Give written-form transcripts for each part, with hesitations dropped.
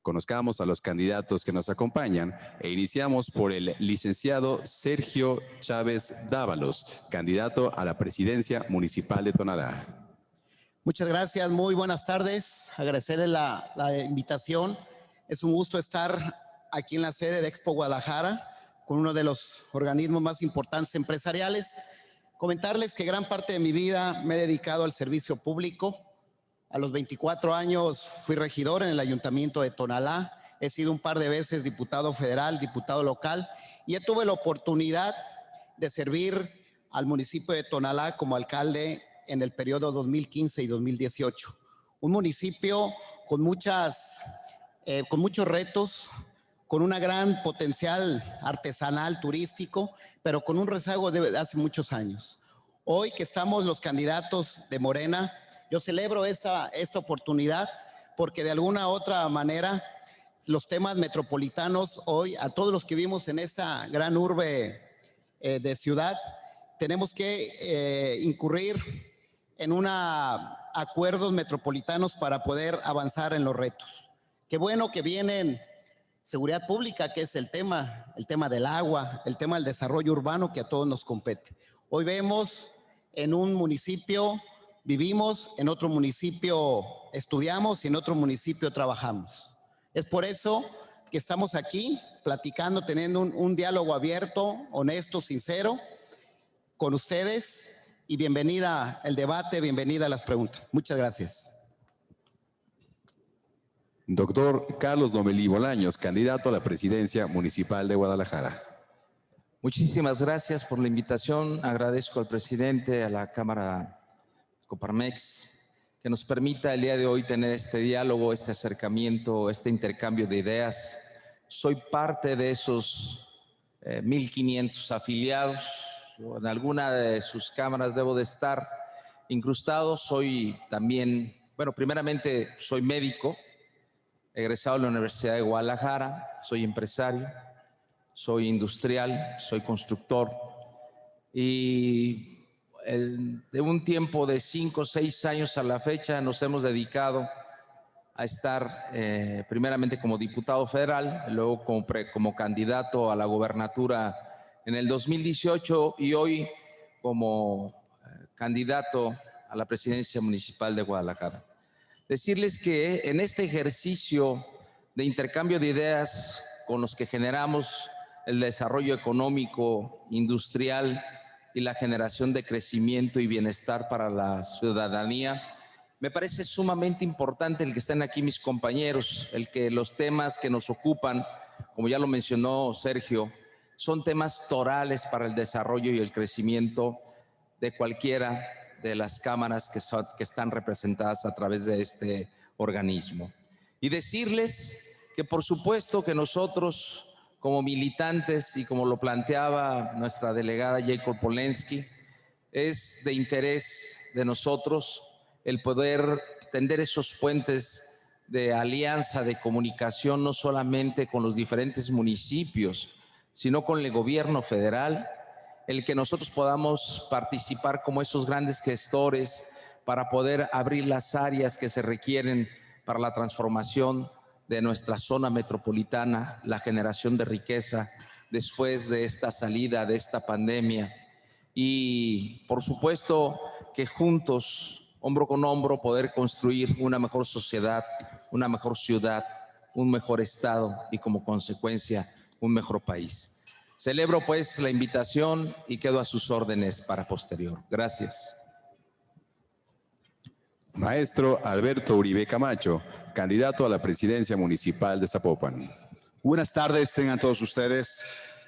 Conozcamos a los candidatos que nos acompañan e iniciamos por el licenciado Sergio Chávez Dávalos, candidato a la presidencia municipal de Tonalá. Muchas gracias, muy buenas tardes. Agradecerle la invitación. Es un gusto estar aquí en la sede de Expo Guadalajara con uno de los organismos más importantes empresariales. Comentarles que gran parte de mi vida me he dedicado al servicio público. A los 24 años fui regidor en el Ayuntamiento de Tonalá. He sido un par de veces diputado federal, diputado local y tuve la oportunidad de servir al municipio de Tonalá como alcalde en el periodo 2015 y 2018. Un municipio con muchos retos, con una gran potencial artesanal, turístico, pero con un rezago de hace muchos años. Hoy que estamos los candidatos de Morena, yo celebro esta oportunidad porque de alguna u otra manera los temas metropolitanos hoy, a todos los que vivimos en esa gran urbe de ciudad, tenemos que incurrir en acuerdos metropolitanos para poder avanzar en los retos. Qué bueno que vienen seguridad pública, que es el tema del agua, el tema del desarrollo urbano que a todos nos compete. Hoy vemos en un municipio vivimos, en otro municipio estudiamos y en otro municipio trabajamos. Es por eso que estamos aquí platicando, teniendo un diálogo abierto, honesto, sincero con ustedes y bienvenida al debate, bienvenida a las preguntas. Muchas gracias. Doctor Carlos Lomelí Bolaños, candidato a la presidencia municipal de Guadalajara. Muchísimas gracias por la invitación. Agradezco al presidente, a la Cámara Coparmex, que nos permita el día de hoy tener este diálogo, este acercamiento, este intercambio de ideas. Soy parte de esos 1,500 afiliados. Yo en alguna de sus cámaras debo de estar incrustado. Soy también, bueno, primeramente soy médico, egresado de la Universidad de Guadalajara, soy empresario, soy industrial, soy constructor y de un tiempo de 5 o 6 años a la fecha nos hemos dedicado a estar primeramente como diputado federal, luego como candidato a la gobernatura en el 2018 y hoy como candidato a la presidencia municipal de Guadalajara. Decirles que en este ejercicio de intercambio de ideas con los que generamos el desarrollo económico, industrial y la generación de crecimiento y bienestar para la ciudadanía, me parece sumamente importante el que estén aquí mis compañeros, el que los temas que nos ocupan, como ya lo mencionó Sergio, son temas torales para el desarrollo y el crecimiento de cualquiera de las cámaras que están representadas a través de este organismo. Y decirles que por supuesto que nosotros como militantes y como lo planteaba nuestra delegada Jacob Polensky, es de interés de nosotros el poder tender esos puentes de alianza, de comunicación, no solamente con los diferentes municipios, sino con el gobierno federal, el que nosotros podamos participar como esos grandes gestores para poder abrir las áreas que se requieren para la transformación de nuestra zona metropolitana, la generación de riqueza después de esta salida de esta pandemia y por supuesto que juntos, hombro con hombro, poder construir una mejor sociedad, una mejor ciudad, un mejor estado y como consecuencia un mejor país. Celebro pues la invitación y quedo a sus órdenes para posterior. Gracias. Maestro Alberto Uribe Camacho, candidato a la presidencia municipal de Zapopan. Buenas tardes, tengan todos ustedes.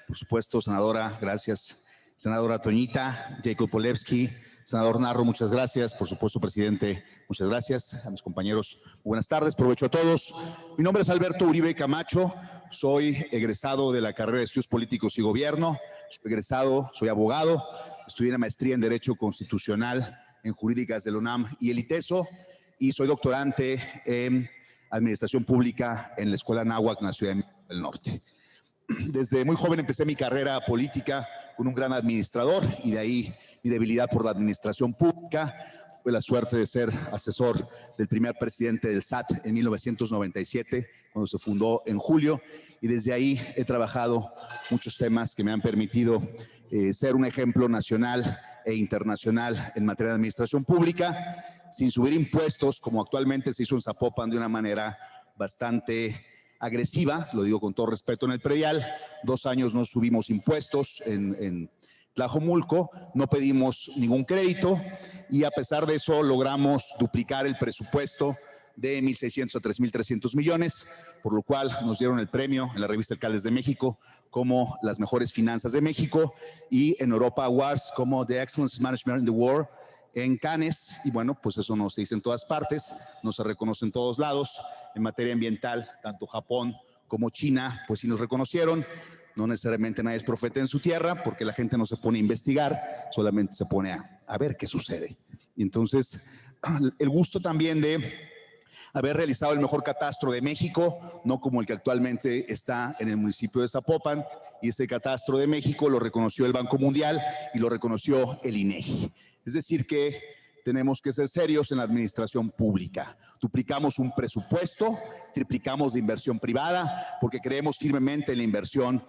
Por supuesto, senadora, gracias. Senadora Toñita, Jacob Polensky, senador Narro, muchas gracias. Por supuesto, presidente, muchas gracias. A mis compañeros, buenas tardes, provecho a todos. Mi nombre es Alberto Uribe Camacho, soy egresado de la carrera de Estudios Políticos y Gobierno, soy egresado, soy abogado, estudié una maestría en Derecho Constitucional en Jurídicas de la UNAM y el ITESO, y soy doctorante en Administración Pública en la Escuela Anáhuac en la Ciudad de México del Norte. Desde muy joven empecé mi carrera política con un gran administrador y de ahí mi debilidad por la administración pública. Tuve la suerte de ser asesor del primer presidente del SAT en 1997, cuando se fundó en julio, y desde ahí he trabajado muchos temas que me han permitido ser un ejemplo nacional e internacional en materia de administración pública, sin subir impuestos, como actualmente se hizo en Zapopan de una manera bastante agresiva, lo digo con todo respeto en el predial. 2 años no subimos impuestos en Tlajomulco, no pedimos ningún crédito y a pesar de eso logramos duplicar el presupuesto de 1,600 a 3,300 millones, por lo cual nos dieron el premio en la revista Alcaldes de México como las mejores finanzas de México y en Europa Awards como The Excellence Management in the World en Cannes, y bueno, pues eso no se dice en todas partes, no se reconoce en todos lados. En materia ambiental, tanto Japón como China, pues sí nos reconocieron. No necesariamente nadie es profeta en su tierra, porque la gente no se pone a investigar, solamente se pone a ver qué sucede. Y entonces, el gusto también de haber realizado el mejor catastro de México, no como el que actualmente está en el municipio de Zapopan, y ese catastro de México lo reconoció el Banco Mundial y lo reconoció el INEGI. Es decir que tenemos que ser serios en la administración pública. Duplicamos un presupuesto, triplicamos la inversión privada, porque creemos firmemente en la inversión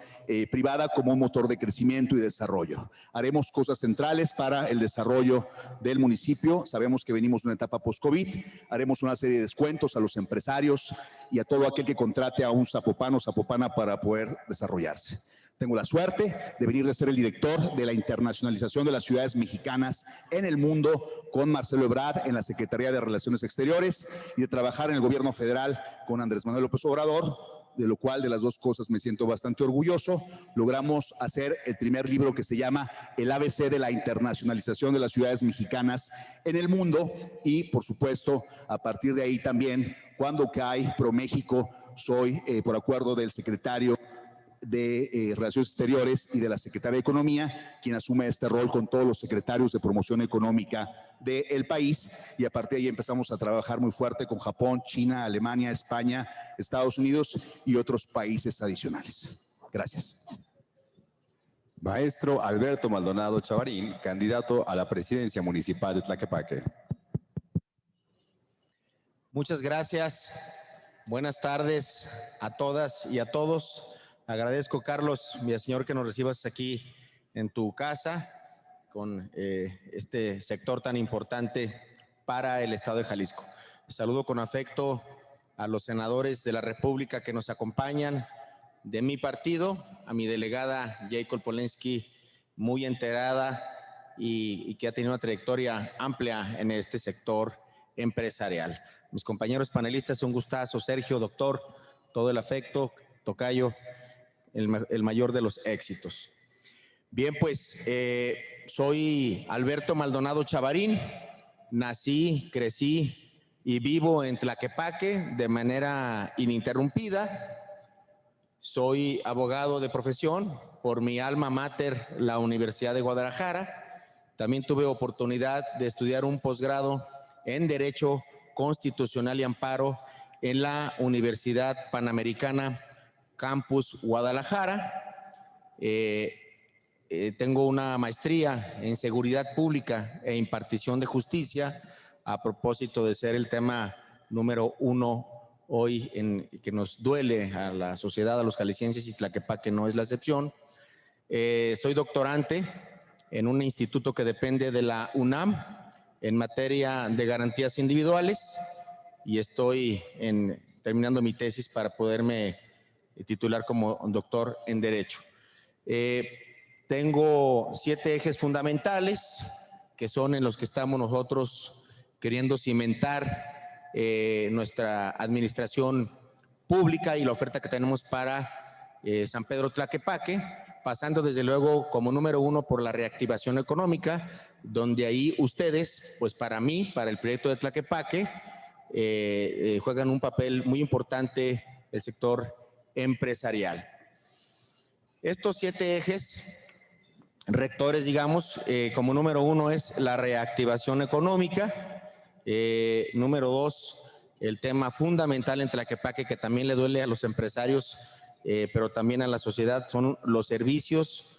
privada como un motor de crecimiento y desarrollo. Haremos cosas centrales para el desarrollo del municipio. Sabemos que venimos de una etapa post-COVID. Haremos una serie de descuentos a los empresarios y a todo aquel que contrate a un zapopano o zapopana para poder desarrollarse. Tengo la suerte de venir de ser el director de la internacionalización de las ciudades mexicanas en el mundo con Marcelo Ebrard en la Secretaría de Relaciones Exteriores y de trabajar en el gobierno federal con Andrés Manuel López Obrador, de lo cual de las dos cosas me siento bastante orgulloso. Logramos hacer el primer libro que se llama El ABC de la internacionalización de las ciudades mexicanas en el mundo y, por supuesto, a partir de ahí también, cuando cae ProMéxico, soy, por acuerdo del secretario de Relaciones Exteriores y de la Secretaría de Economía, quien asume este rol con todos los secretarios de promoción económica del país, y a partir de ahí empezamos a trabajar muy fuerte con Japón, China, Alemania, España, Estados Unidos y otros países adicionales. Gracias. Maestro Alberto Maldonado Chavarín, candidato a la presidencia municipal de Tlaquepaque. Muchas gracias. Buenas tardes a todas y a todos. Agradezco, Carlos Villaseñor, que nos recibas aquí en tu casa con este sector tan importante para el estado de Jalisco. Saludo con afecto a los senadores de la República que nos acompañan, de mi partido, a mi delegada Jacob Polensky, muy enterada y que ha tenido una trayectoria amplia en este sector empresarial. Mis compañeros panelistas, un gustazo. Sergio, doctor, todo el afecto. Tocayo, el mayor de los éxitos. Bien, pues soy Alberto Maldonado Chavarín, nací, crecí y vivo en Tlaquepaque de manera ininterrumpida. Soy abogado de profesión por mi alma mater, la Universidad de Guadalajara. También tuve oportunidad de estudiar un posgrado en Derecho Constitucional y Amparo en la Universidad Panamericana Campus Guadalajara. Tengo una maestría en Seguridad Pública e Impartición de Justicia, a propósito de ser el tema número 1 hoy que nos duele a la sociedad, a los jaliscienses, y Tlaquepaque no es la excepción. Soy doctorante en un instituto que depende de la UNAM en materia de garantías individuales y estoy terminando mi tesis para poderme titular como doctor en Derecho. Tengo 7 ejes fundamentales que son en los que estamos nosotros queriendo cimentar nuestra administración pública y la oferta que tenemos para San Pedro Tlaquepaque, pasando desde luego como número 1 por la reactivación económica, donde ahí ustedes, pues para mí, para el proyecto de Tlaquepaque, juegan un papel muy importante el sector empresarial. Estos 7 ejes rectores, digamos, como número 1 es la reactivación económica, número 2, el tema fundamental en Tlaquepaque que también le duele a los empresarios, pero también a la sociedad, son los servicios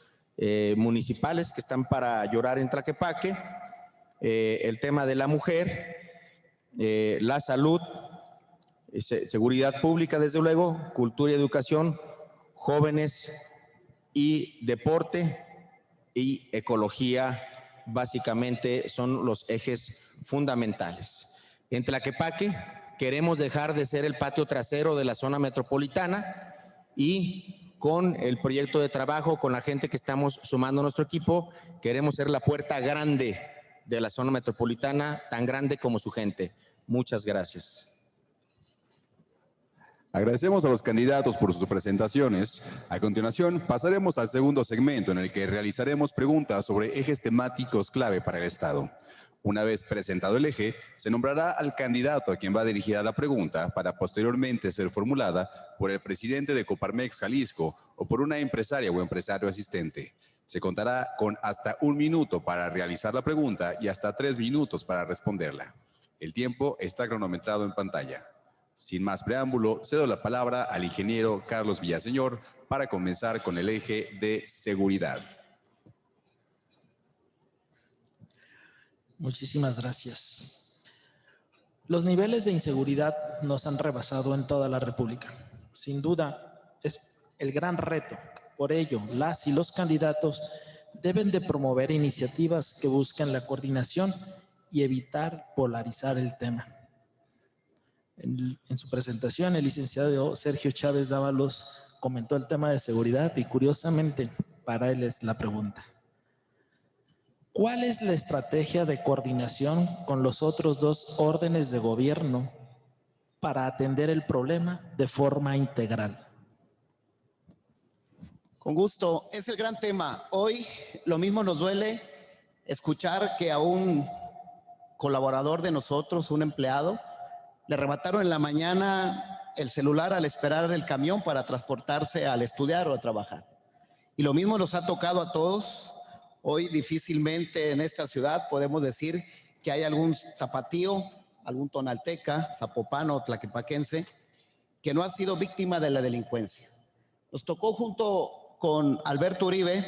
municipales que están para llorar en Tlaquepaque. el tema de la mujer, la salud, seguridad pública, desde luego, cultura y educación, jóvenes y deporte y ecología, básicamente son los ejes fundamentales. En Tlaquepaque queremos dejar de ser el patio trasero de la zona metropolitana y con el proyecto de trabajo, con la gente que estamos sumando a nuestro equipo, queremos ser la puerta grande de la zona metropolitana, tan grande como su gente. Muchas gracias. Agradecemos a los candidatos por sus presentaciones. A continuación, pasaremos al segundo segmento en el que realizaremos preguntas sobre ejes temáticos clave para el Estado. Una vez presentado el eje, se nombrará al candidato a quien va dirigida la pregunta para posteriormente ser formulada por el presidente de Coparmex Jalisco o por una empresaria o empresario asistente. Se contará con hasta 1 minuto para realizar la pregunta y hasta 3 minutos para responderla. El tiempo está cronometrado en pantalla. Sin más preámbulo, cedo la palabra al ingeniero Carlos Villaseñor para comenzar con el eje de seguridad. Muchísimas gracias. Los niveles de inseguridad nos han rebasado en toda la República. Sin duda, es el gran reto. Por ello, las y los candidatos deben de promover iniciativas que busquen la coordinación y evitar polarizar el tema. En su presentación, el licenciado Sergio Chávez Dávalos comentó el tema de seguridad y, curiosamente, para él es la pregunta: ¿cuál es la estrategia de coordinación con los otros 2 órdenes de gobierno para atender el problema de forma integral? Con gusto, es el gran tema. Hoy lo mismo nos duele escuchar que a un colaborador de nosotros, un empleado, le arrebataron en la mañana el celular al esperar el camión para transportarse al estudiar o a trabajar. Y lo mismo nos ha tocado a todos. Hoy difícilmente en esta ciudad podemos decir que hay algún tapatío, algún tonalteca, zapopano o tlaquepaquense que no ha sido víctima de la delincuencia. Nos tocó junto con Alberto Uribe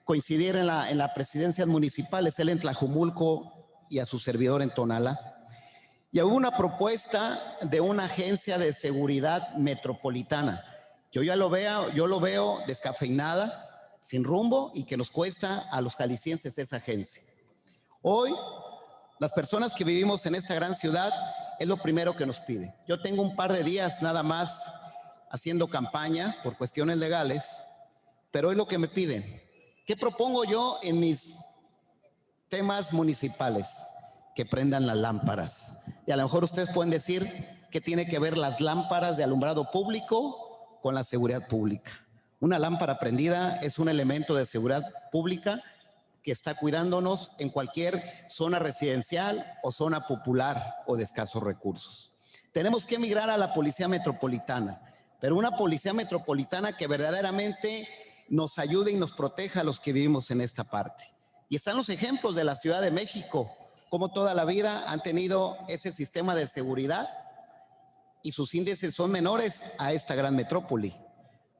coincidir en la presidencias municipales, él en Tlajumulco y a su servidor en Tonalá. Y hubo una propuesta de una agencia de seguridad metropolitana. Yo lo veo descafeinada, sin rumbo y que nos cuesta a los jaliscienses esa agencia. Hoy, las personas que vivimos en esta gran ciudad es lo primero que nos piden. Yo tengo un par de días nada más haciendo campaña por cuestiones legales, pero es lo que me piden. ¿Qué propongo yo en mis temas municipales? Que prendan las lámparas. Y a lo mejor ustedes pueden decir qué tiene que ver las lámparas de alumbrado público con la seguridad pública. Una lámpara prendida es un elemento de seguridad pública que está cuidándonos en cualquier zona residencial o zona popular o de escasos recursos. Tenemos que migrar a la policía metropolitana, pero una policía metropolitana que verdaderamente nos ayude y nos proteja a los que vivimos en esta parte. Y están los ejemplos de la Ciudad de México, como toda la vida han tenido ese sistema de seguridad y sus índices son menores a esta gran metrópoli.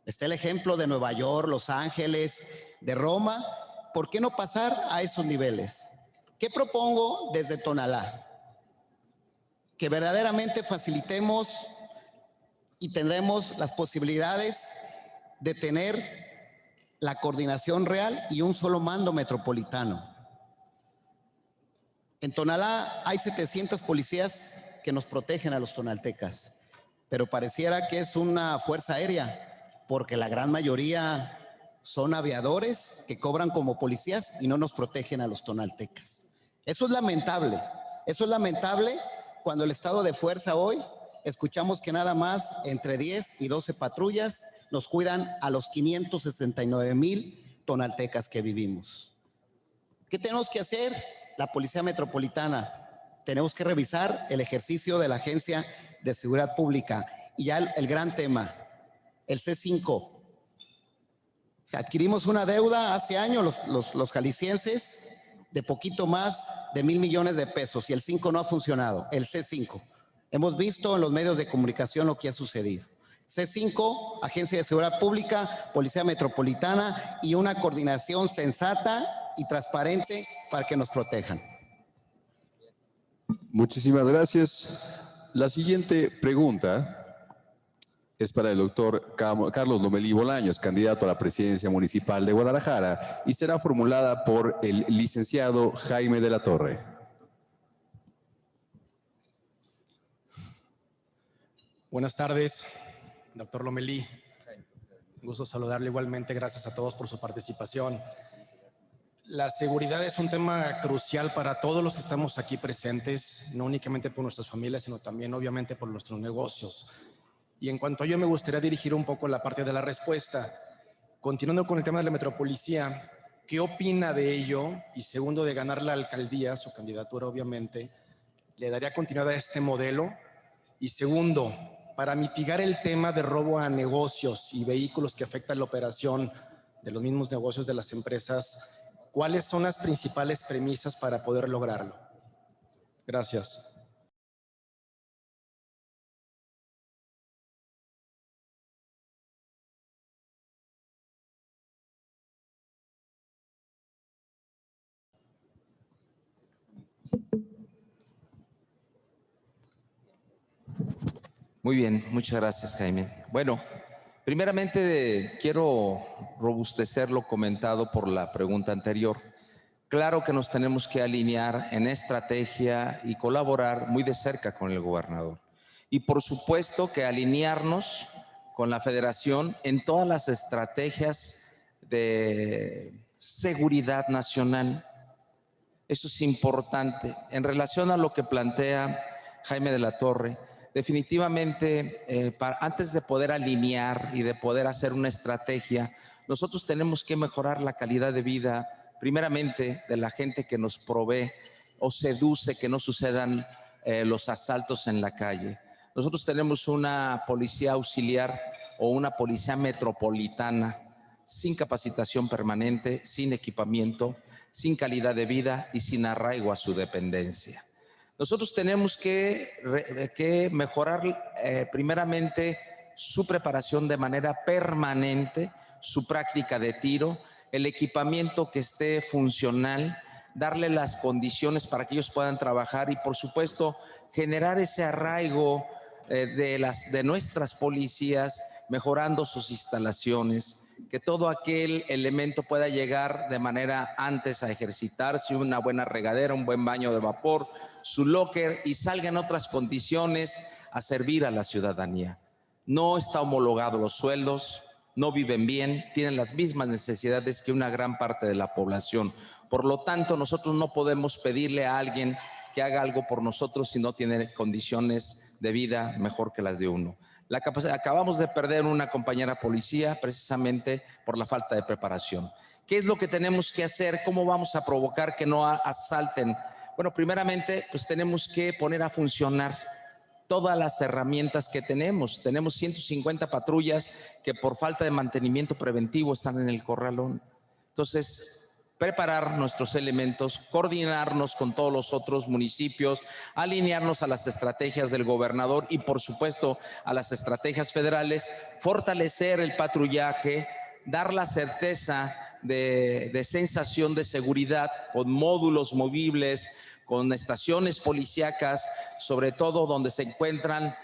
Está el ejemplo de Nueva York, Los Ángeles, de Roma. ¿Por qué no pasar a esos niveles? ¿Qué propongo desde Tonalá? Que verdaderamente facilitemos y tendremos las posibilidades de tener la coordinación real y un solo mando metropolitano. En Tonalá hay 700 policías que nos protegen a los tonaltecas, pero pareciera que es una fuerza aérea, porque la gran mayoría son aviadores que cobran como policías y no nos protegen a los tonaltecas. Eso es lamentable cuando el estado de fuerza hoy escuchamos que nada más entre 10 y 12 patrullas nos cuidan a los 569,000 tonaltecas que vivimos. ¿Qué tenemos que hacer? La Policía Metropolitana, tenemos que revisar el ejercicio de la Agencia de Seguridad Pública. Y ya el gran tema, el C5. O sea, adquirimos una deuda hace años los jaliscienses de poquito más de 1,000 millones de pesos y el 5 no ha funcionado, el C5. Hemos visto en los medios de comunicación lo que ha sucedido. C5, Agencia de Seguridad Pública, Policía Metropolitana y una coordinación sensata y transparente para que nos protejan. Muchísimas gracias. La siguiente pregunta es para el doctor Carlos Lomelí Bolaños, candidato a la presidencia municipal de Guadalajara, y será formulada por el licenciado Jaime de la Torre. Buenas tardes, doctor Lomelí. Un gusto saludarle igualmente. Gracias a todos por su participación. La seguridad es un tema crucial para todos los que estamos aquí presentes, no únicamente por nuestras familias, sino también obviamente por nuestros negocios. Y en cuanto a ello, me gustaría dirigir un poco la parte de la respuesta. Continuando con el tema de la metropolicía, ¿qué opina de ello? Y segundo, de ganar la alcaldía, su candidatura obviamente, ¿le daría continuidad a este modelo? Y segundo, para mitigar el tema de robo a negocios y vehículos que afectan la operación de los mismos negocios de las empresas, ¿cuáles son las principales premisas para poder lograrlo? Gracias. Muy bien, muchas gracias, Jaime. Bueno, primeramente quiero robustecer lo comentado por la pregunta anterior. Claro que nos tenemos que alinear en estrategia y colaborar muy de cerca con el gobernador. Y por supuesto que alinearnos con la federación en todas las estrategias de seguridad nacional. Eso es importante. En relación a lo que plantea Jaime de la Torre, definitivamente, antes de poder alinear y de poder hacer una estrategia, nosotros tenemos que mejorar la calidad de vida, primeramente, de la gente que nos provee o seduce que no sucedan los asaltos en la calle. Nosotros tenemos una policía auxiliar o una policía metropolitana sin capacitación permanente, sin equipamiento, sin calidad de vida y sin arraigo a su dependencia. Nosotros tenemos que mejorar primeramente su preparación de manera permanente, su práctica de tiro, el equipamiento que esté funcional, darle las condiciones para que ellos puedan trabajar y, por supuesto, generar ese arraigo de nuestras policías, mejorando sus instalaciones, que todo aquel elemento pueda llegar de manera antes a ejercitarse, una buena regadera, un buen baño de vapor, su locker, y salga en otras condiciones a servir a la ciudadanía. No está homologado los sueldos, no viven bien, tienen las mismas necesidades que una gran parte de la población. Por lo tanto, nosotros no podemos pedirle a alguien que haga algo por nosotros si no tiene condiciones de vida mejor que las de uno. Acabamos de perder una compañera policía precisamente por la falta de preparación. ¿Qué es lo que tenemos que hacer? ¿Cómo vamos a provocar que no asalten? Bueno, primeramente, pues tenemos que poner a funcionar todas las herramientas que tenemos. Tenemos 150 patrullas que por falta de mantenimiento preventivo están en el corralón. Entonces, preparar nuestros elementos, coordinarnos con todos los otros municipios, alinearnos a las estrategias del gobernador y, por supuesto, a las estrategias federales, fortalecer el patrullaje, dar la certeza de sensación de seguridad con módulos movibles, con estaciones policíacas, sobre todo donde se encuentran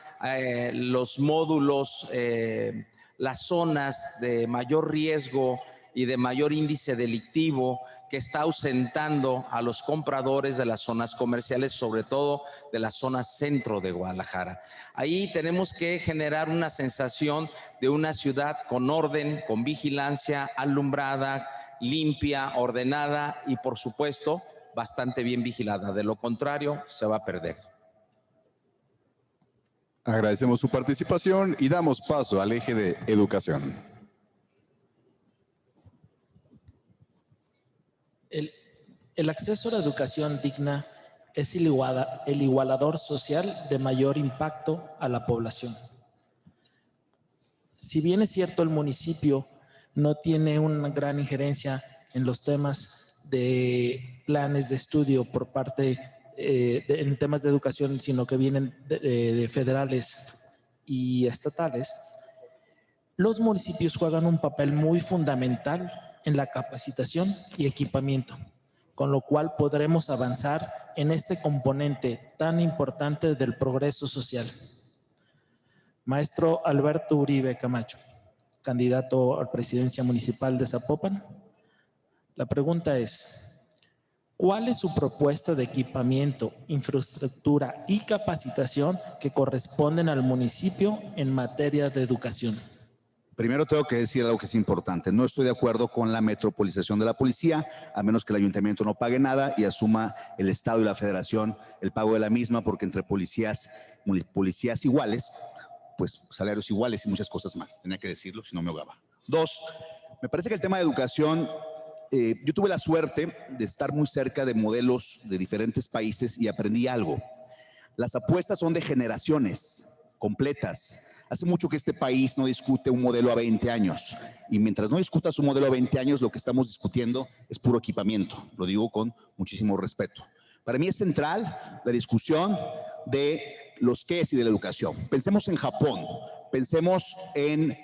los módulos, las zonas de mayor riesgo y de mayor índice delictivo que está ausentando a los compradores de las zonas comerciales, sobre todo de la zona centro de Guadalajara. Ahí tenemos que generar una sensación de una ciudad con orden, con vigilancia, alumbrada, limpia, ordenada y, por supuesto, bastante bien vigilada. De lo contrario, se va a perder. Agradecemos su participación y damos paso al eje de educación. El acceso a la educación digna es el igualador social de mayor impacto a la población. Si bien es cierto, el municipio no tiene una gran injerencia en los temas de planes de estudio por parte en temas de educación, sino que vienen de federales y estatales, los municipios juegan un papel muy fundamental en la capacitación y equipamiento. con lo cual podremos avanzar en este componente tan importante del progreso social. Maestro Alberto Uribe Camacho, candidato a presidencia municipal de Zapopan. La pregunta es, ¿cuál es su propuesta de equipamiento, infraestructura y capacitación que corresponden al municipio en materia de educación? Primero tengo que decir algo que es importante. No estoy de acuerdo con la metropolización de la policía, a menos que el ayuntamiento no pague nada y asuma el Estado y la Federación el pago de la misma, porque entre policías iguales, pues salarios iguales y muchas cosas más. Tenía que decirlo, si no me ahogaba. Dos, me parece que el tema de educación, yo tuve la suerte de estar muy cerca de modelos de diferentes países y aprendí algo. Las apuestas son de generaciones completas. Hace mucho que este país no discute un modelo a 20 años y mientras no discutas un modelo a 20 años, lo que estamos discutiendo es puro equipamiento. Lo digo con muchísimo respeto. Para mí es central la discusión de los qués y de la educación. Pensemos en Japón, pensemos en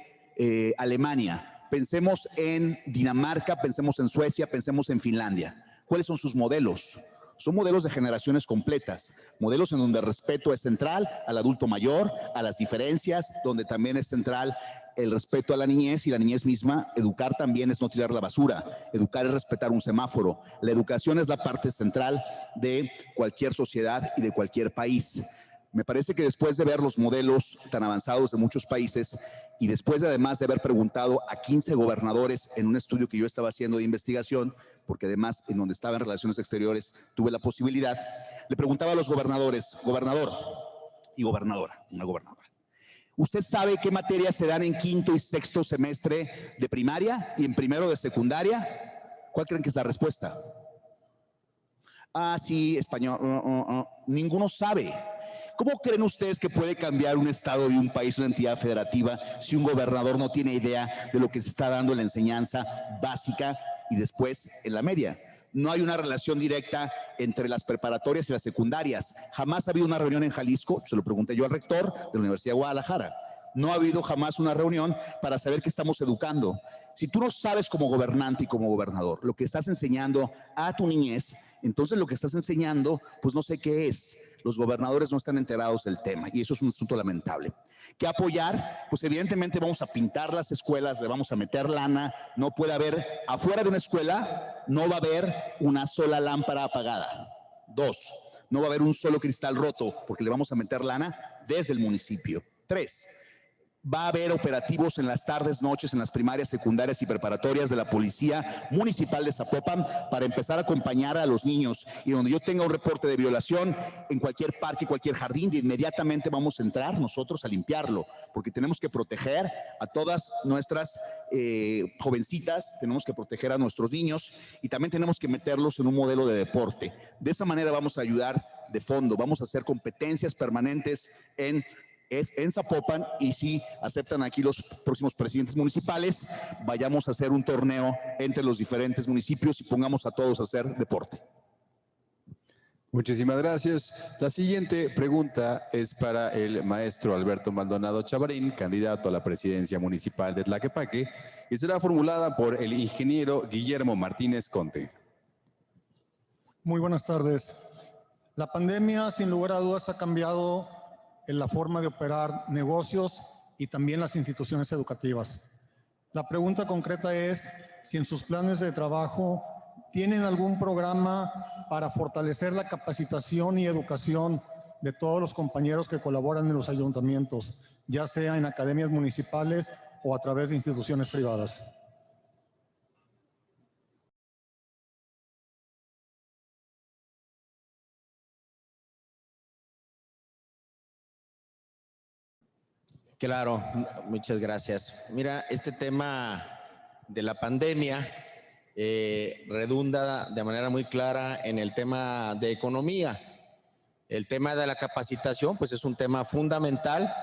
Alemania, pensemos en Dinamarca, pensemos en Suecia, pensemos en Finlandia. ¿Cuáles son sus modelos? Son modelos de generaciones completas, modelos en donde el respeto es central al adulto mayor, a las diferencias, donde también es central el respeto a la niñez y la niñez misma. Educar también es no tirar la basura, educar es respetar un semáforo. La educación es la parte central de cualquier sociedad y de cualquier país. Me parece que después de ver los modelos tan avanzados de muchos países y después de además de haber preguntado a 15 gobernadores en un estudio que yo estaba haciendo de investigación, porque además en donde estaba en Relaciones Exteriores tuve la posibilidad, le preguntaba a los gobernadores, gobernador y gobernadora, una gobernadora, ¿usted sabe qué materias se dan en quinto y sexto semestre de primaria y en primero de secundaria? ¿Cuál creen que es la respuesta? Ah, sí, español. Ninguno sabe. ¿Cómo creen ustedes que puede cambiar un estado y un país, una entidad federativa, si un gobernador no tiene idea de lo que se está dando en la enseñanza básica y después en la media? No hay una relación directa entre las preparatorias y las secundarias. Jamás ha habido una reunión en Jalisco, se lo pregunté yo al rector de la Universidad de Guadalajara. No ha habido jamás una reunión para saber qué estamos educando. Si tú no sabes como gobernante y como gobernador lo que estás enseñando a tu niñez, entonces lo que estás enseñando, pues no sé qué es. Los gobernadores no están enterados del tema y eso es un asunto lamentable. ¿Qué apoyar? Pues evidentemente vamos a pintar las escuelas, le vamos a meter lana. No puede haber, afuera de una escuela, no va a haber una sola lámpara apagada. Dos, no va a haber un solo cristal roto porque le vamos a meter lana desde el municipio. Tres, va a haber operativos en las tardes, noches, en las primarias, secundarias y preparatorias de la Policía Municipal de Zapopan para empezar a acompañar a los niños. Y donde yo tenga un reporte de violación en cualquier parque, cualquier jardín, de inmediatamente vamos a entrar nosotros a limpiarlo, porque tenemos que proteger a todas nuestras jovencitas, tenemos que proteger a nuestros niños y también tenemos que meterlos en un modelo de deporte. De esa manera vamos a ayudar de fondo, vamos a hacer competencias permanentes en Zapopan y si aceptan aquí los próximos presidentes municipales, vayamos a hacer un torneo entre los diferentes municipios y pongamos a todos a hacer deporte. Muchísimas gracias. La siguiente pregunta es para el maestro Alberto Maldonado Chavarín, candidato a la presidencia municipal de Tlaquepaque, y será formulada por el ingeniero Guillermo Martínez Conte. Muy buenas tardes. La pandemia, sin lugar a dudas, ha cambiado en la forma de operar negocios y también las instituciones educativas. La pregunta concreta es si en sus planes de trabajo tienen algún programa para fortalecer la capacitación y educación de todos los compañeros que colaboran en los ayuntamientos, ya sea en academias municipales o a través de instituciones privadas. Claro, muchas gracias. Mira, este tema de la pandemia redunda de manera muy clara en el tema de economía. El tema de la capacitación, pues es un tema fundamental,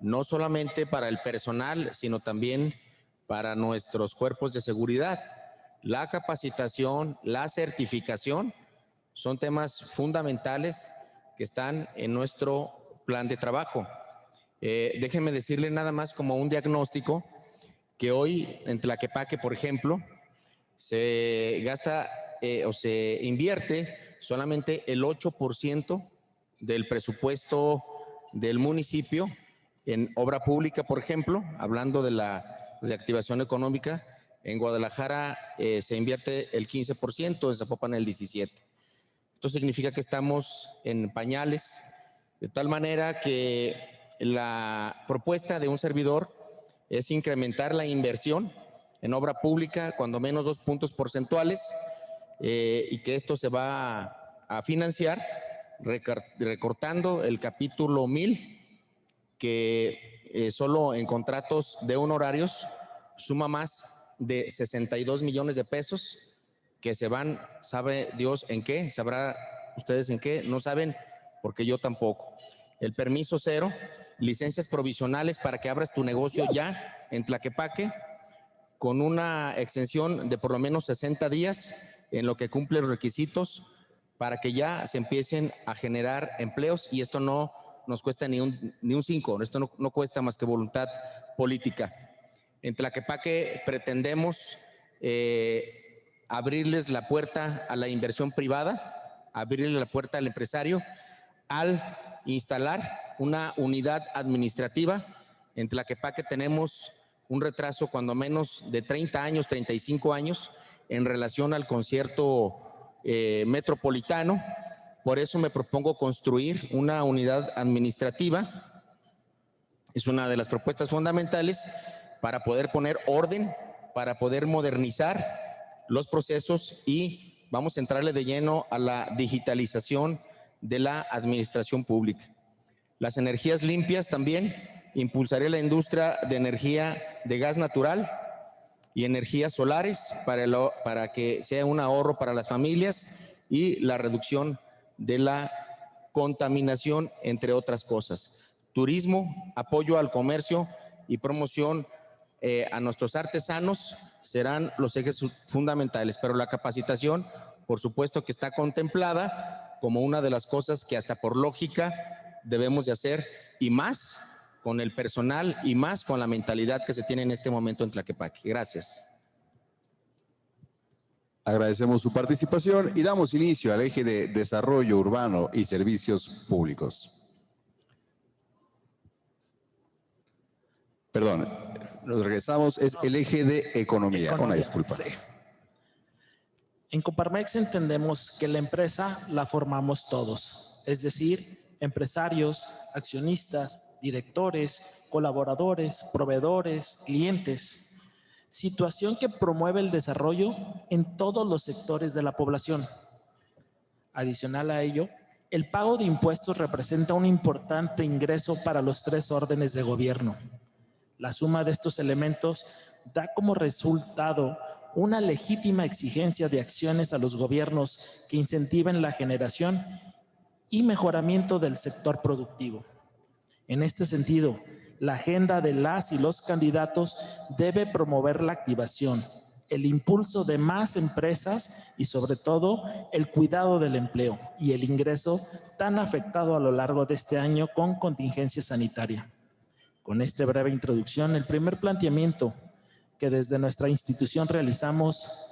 no solamente para el personal, sino también para nuestros cuerpos de seguridad. La capacitación, la certificación son temas fundamentales que están en nuestro plan de trabajo. Déjenme decirle nada más como un diagnóstico que hoy en Tlaquepaque, por ejemplo, se gasta o se invierte solamente el 8% del presupuesto del municipio en obra pública, por ejemplo, hablando de la reactivación económica. En Guadalajara se invierte el 15%, en Zapopan el 17%. Esto significa que estamos en pañales, de tal manera que la propuesta de un servidor es incrementar la inversión en obra pública cuando menos 2 puntos porcentuales y que esto se va a financiar recortando el capítulo 1000, que solo en contratos de honorarios suma más de 62 millones de pesos que se van, sabe Dios en qué, sabrá ustedes en qué, no saben porque yo tampoco. El permiso cero, licencias provisionales para que abras tu negocio ya en Tlaquepaque, con una extensión de por lo menos 60 días en lo que cumple los requisitos para que ya se empiecen a generar empleos, y esto no nos cuesta ni un 5, esto no cuesta más que voluntad política. En Tlaquepaque pretendemos abrirles la puerta a la inversión privada, abrirle la puerta al empresario al instalar una unidad administrativa. En Tlaquepaque tenemos un retraso cuando menos de 30 años, 35 años en relación al concierto metropolitano. Por eso me propongo construir una unidad administrativa. Es una de las propuestas fundamentales para poder poner orden, para poder modernizar los procesos, y vamos a entrarle de lleno a la digitalización de la administración pública. Las energías limpias también, impulsaré la industria de energía de gas natural y energías solares para que sea un ahorro para las familias y la reducción de la contaminación, entre otras cosas. Turismo, apoyo al comercio y promoción a nuestros artesanos serán los ejes fundamentales, pero la capacitación, por supuesto que está contemplada como una de las cosas que hasta por lógica debemos de hacer, y más con el personal y más con la mentalidad que se tiene en este momento en Tlaquepaque. Gracias. Agradecemos su participación y damos inicio al eje de desarrollo urbano y servicios públicos. Perdón, nos regresamos, es el eje de economía. Una disculpa. Sí. En Coparmex entendemos que la empresa la formamos todos, es decir, empresarios, accionistas, directores, colaboradores, proveedores, clientes. Situación que promueve el desarrollo en todos los sectores de la población. Adicional a ello, el pago de impuestos representa un importante ingreso para los 3 órdenes de gobierno. La suma de estos elementos da como resultado una legítima exigencia de acciones a los gobiernos que incentiven la generación y mejoramiento del sector productivo. En este sentido, la agenda de las y los candidatos debe promover la activación, el impulso de más empresas y sobre todo el cuidado del empleo y el ingreso tan afectado a lo largo de este año con contingencia sanitaria. Con esta breve introducción, el primer planteamiento que desde nuestra institución realizamos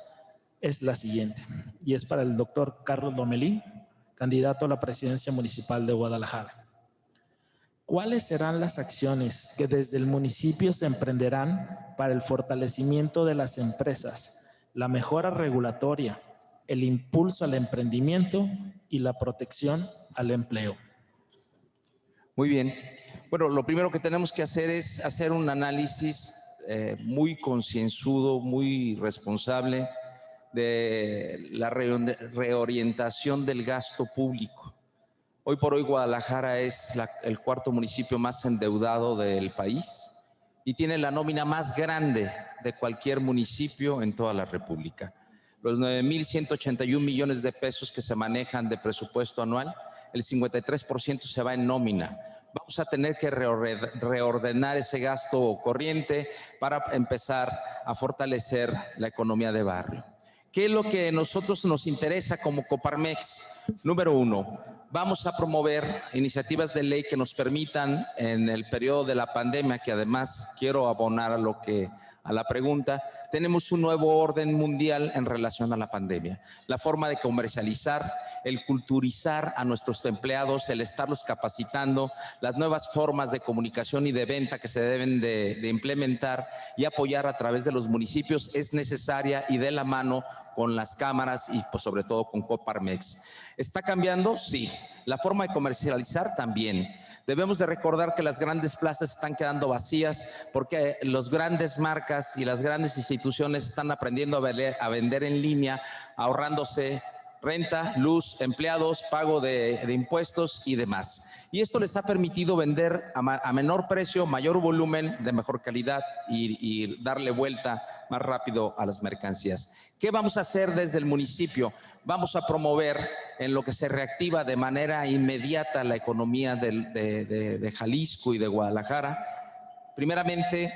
es la siguiente, y es para el doctor Carlos Lomelí, candidato a la presidencia municipal de Guadalajara. ¿Cuáles serán las acciones que desde el municipio se emprenderán para el fortalecimiento de las empresas, la mejora regulatoria, el impulso al emprendimiento y la protección al empleo? Muy bien. Bueno, lo primero que tenemos que hacer es hacer un análisis muy concienzudo, muy responsable de la reorientación del gasto público. Hoy por hoy Guadalajara es el 4º municipio más endeudado del país y tiene la nómina más grande de cualquier municipio en toda la República. Los 9,181 millones de pesos que se manejan de presupuesto anual, el 53% se va en nómina. Vamos a tener que reordenar ese gasto corriente para empezar a fortalecer la economía de barrio. ¿Qué es lo que a nosotros nos interesa como Coparmex? Número 1, vamos a promover iniciativas de ley que nos permitan en el periodo de la pandemia, que además quiero abonar a lo que a la pregunta, tenemos un nuevo orden mundial en relación a la pandemia. La forma de comercializar, el culturizar a nuestros empleados, el estarlos capacitando, las nuevas formas de comunicación y de venta que se deben de implementar y apoyar a través de los municipios es necesaria y de la mano con las cámaras y pues, sobre todo con Coparmex. ¿Está cambiando? Sí. La forma de comercializar también. Debemos de recordar que las grandes plazas están quedando vacías porque las grandes marcas y las grandes instituciones están aprendiendo a vender en línea, ahorrándose renta, luz, empleados, pago de impuestos y demás. Y esto les ha permitido vender a menor precio, mayor volumen, de mejor calidad y darle vuelta más rápido a las mercancías. ¿Qué vamos a hacer desde el municipio? Vamos a promover en lo que se reactiva de manera inmediata la economía de Jalisco y de Guadalajara. Primeramente,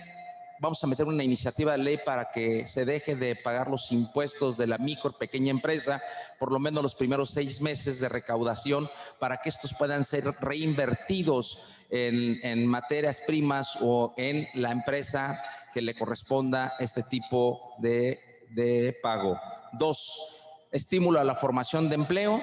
vamos a meter una iniciativa de ley para que se deje de pagar los impuestos de la micro, pequeña empresa, por lo menos los primeros 6 meses de recaudación, para que estos puedan ser reinvertidos en materias primas o en la empresa que le corresponda este tipo de pago. 2, estímulo a la formación de empleo.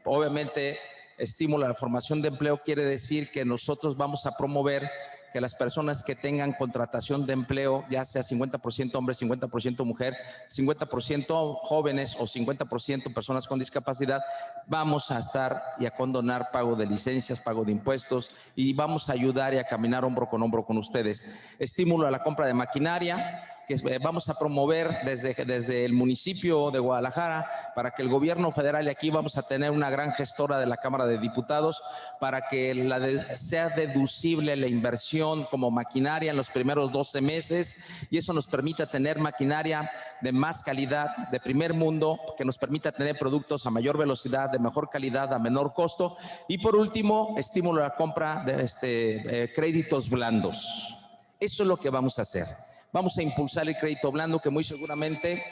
Obviamente, estímulo a la formación de empleo quiere decir que nosotros vamos a promover que las personas que tengan contratación de empleo, ya sea 50% hombre, 50% mujer, 50% jóvenes o 50% personas con discapacidad, vamos a estar y a condonar pago de licencias, pago de impuestos y vamos a ayudar y a caminar hombro con ustedes. Estímulo a la compra de maquinaria, que vamos a promover desde el municipio de Guadalajara para que el gobierno federal, y aquí vamos a tener una gran gestora de la Cámara de Diputados, para que sea deducible la inversión como maquinaria en los primeros 12 meses y eso nos permita tener maquinaria de más calidad, de primer mundo, que nos permita tener productos a mayor velocidad, de mejor calidad, a menor costo. Y por último, estímulo a la compra de créditos blandos. Eso es lo que vamos a hacer. Vamos a impulsar el crédito blando que muy seguramente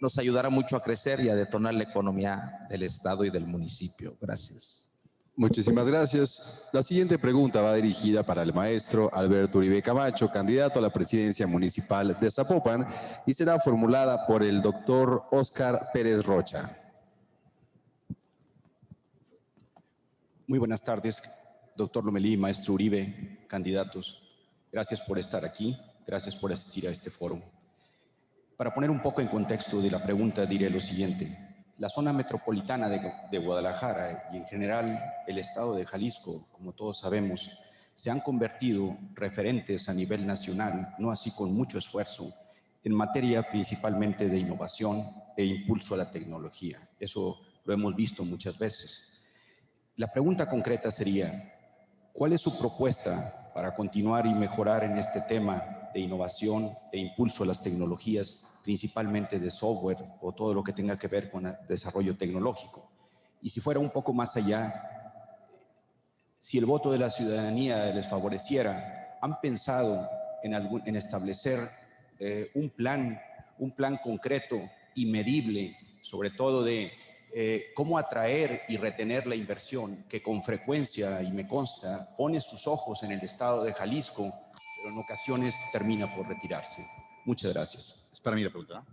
nos ayudará mucho a crecer y a detonar la economía del Estado y del municipio. Gracias. Muchísimas gracias. La siguiente pregunta va dirigida para el maestro Alberto Uribe Camacho, candidato a la presidencia municipal de Zapopan, y será formulada por el doctor Óscar Pérez Rocha. Muy buenas tardes, doctor Lomelí, maestro Uribe, candidatos. Gracias por estar aquí. Gracias por asistir a este foro. Para poner un poco en contexto de la pregunta, diré lo siguiente. La zona metropolitana de Guadalajara y en general el estado de Jalisco, como todos sabemos, se han convertido referentes a nivel nacional, no así con mucho esfuerzo, en materia principalmente de innovación e impulso a la tecnología. Eso lo hemos visto muchas veces. La pregunta concreta sería, ¿cuál es su propuesta para continuar y mejorar en este tema de innovación e impulso a las tecnologías, principalmente de software o todo lo que tenga que ver con el desarrollo tecnológico? Y si fuera un poco más allá, si el voto de la ciudadanía les favoreciera, ¿han pensado en establecer un plan concreto y medible, sobre todo de cómo atraer y retener la inversión que con frecuencia, y me consta, pone sus ojos en el estado de Jalisco, pero en ocasiones termina por retirarse? Muchas gracias. Es para mí la pregunta, ¿no?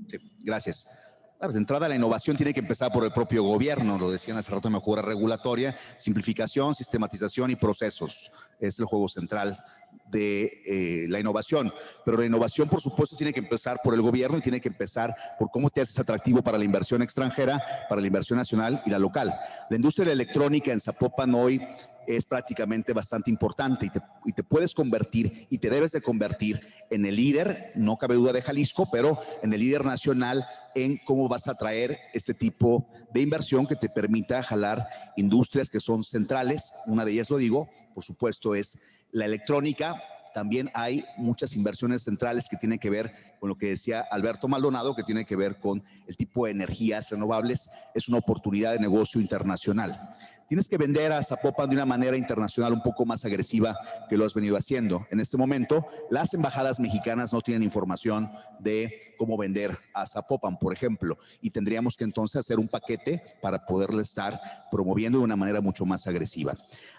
Sí, gracias. Pues de entrada, la innovación tiene que empezar por el propio gobierno, lo decían hace rato, mejora regulatoria, simplificación, sistematización y procesos. Es el juego central de la innovación. Pero la innovación, por supuesto, tiene que empezar por el gobierno y tiene que empezar por cómo te haces atractivo para la inversión extranjera, para la inversión nacional y la local. La industria de la electrónica en Zapopan hoy es prácticamente bastante importante y te puedes convertir y te debes de convertir en el líder, no cabe duda, de Jalisco, pero en el líder nacional en cómo vas a traer este tipo de inversión que te permita jalar industrias que son centrales. Una de ellas, lo digo, por supuesto, es la electrónica. También hay muchas inversiones centrales que tienen que ver con lo que decía Alberto Maldonado, que tiene que ver con el tipo de energías renovables. Es una oportunidad de negocio internacional. Tienes que vender a Zapopan de una manera internacional un poco más agresiva que lo has venido haciendo. En este momento, las embajadas mexicanas no tienen información de cómo vender a Zapopan, por ejemplo, y tendríamos que entonces hacer un paquete para poderle estar promoviendo de una manera mucho más agresiva.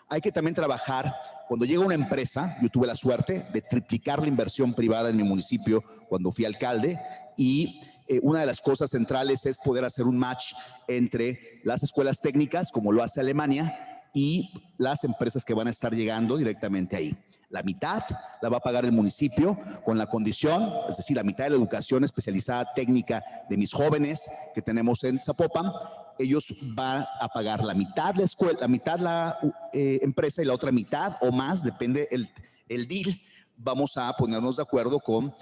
Hay que también trabajar, cuando llega una empresa, yo tuve la suerte de triplicar la inversión privada en mi municipio cuando fui alcalde, y una de las cosas centrales es poder hacer un match entre las escuelas técnicas, como lo hace Alemania, y las empresas que van a estar llegando directamente ahí. La mitad la va a pagar el municipio con la condición, es decir, la mitad de la educación especializada técnica de mis jóvenes que tenemos en Zapopan. Ellos van a pagar la mitad la escuela, la mitad la empresa y la otra mitad o más, depende el deal. Vamos a ponernos de acuerdo con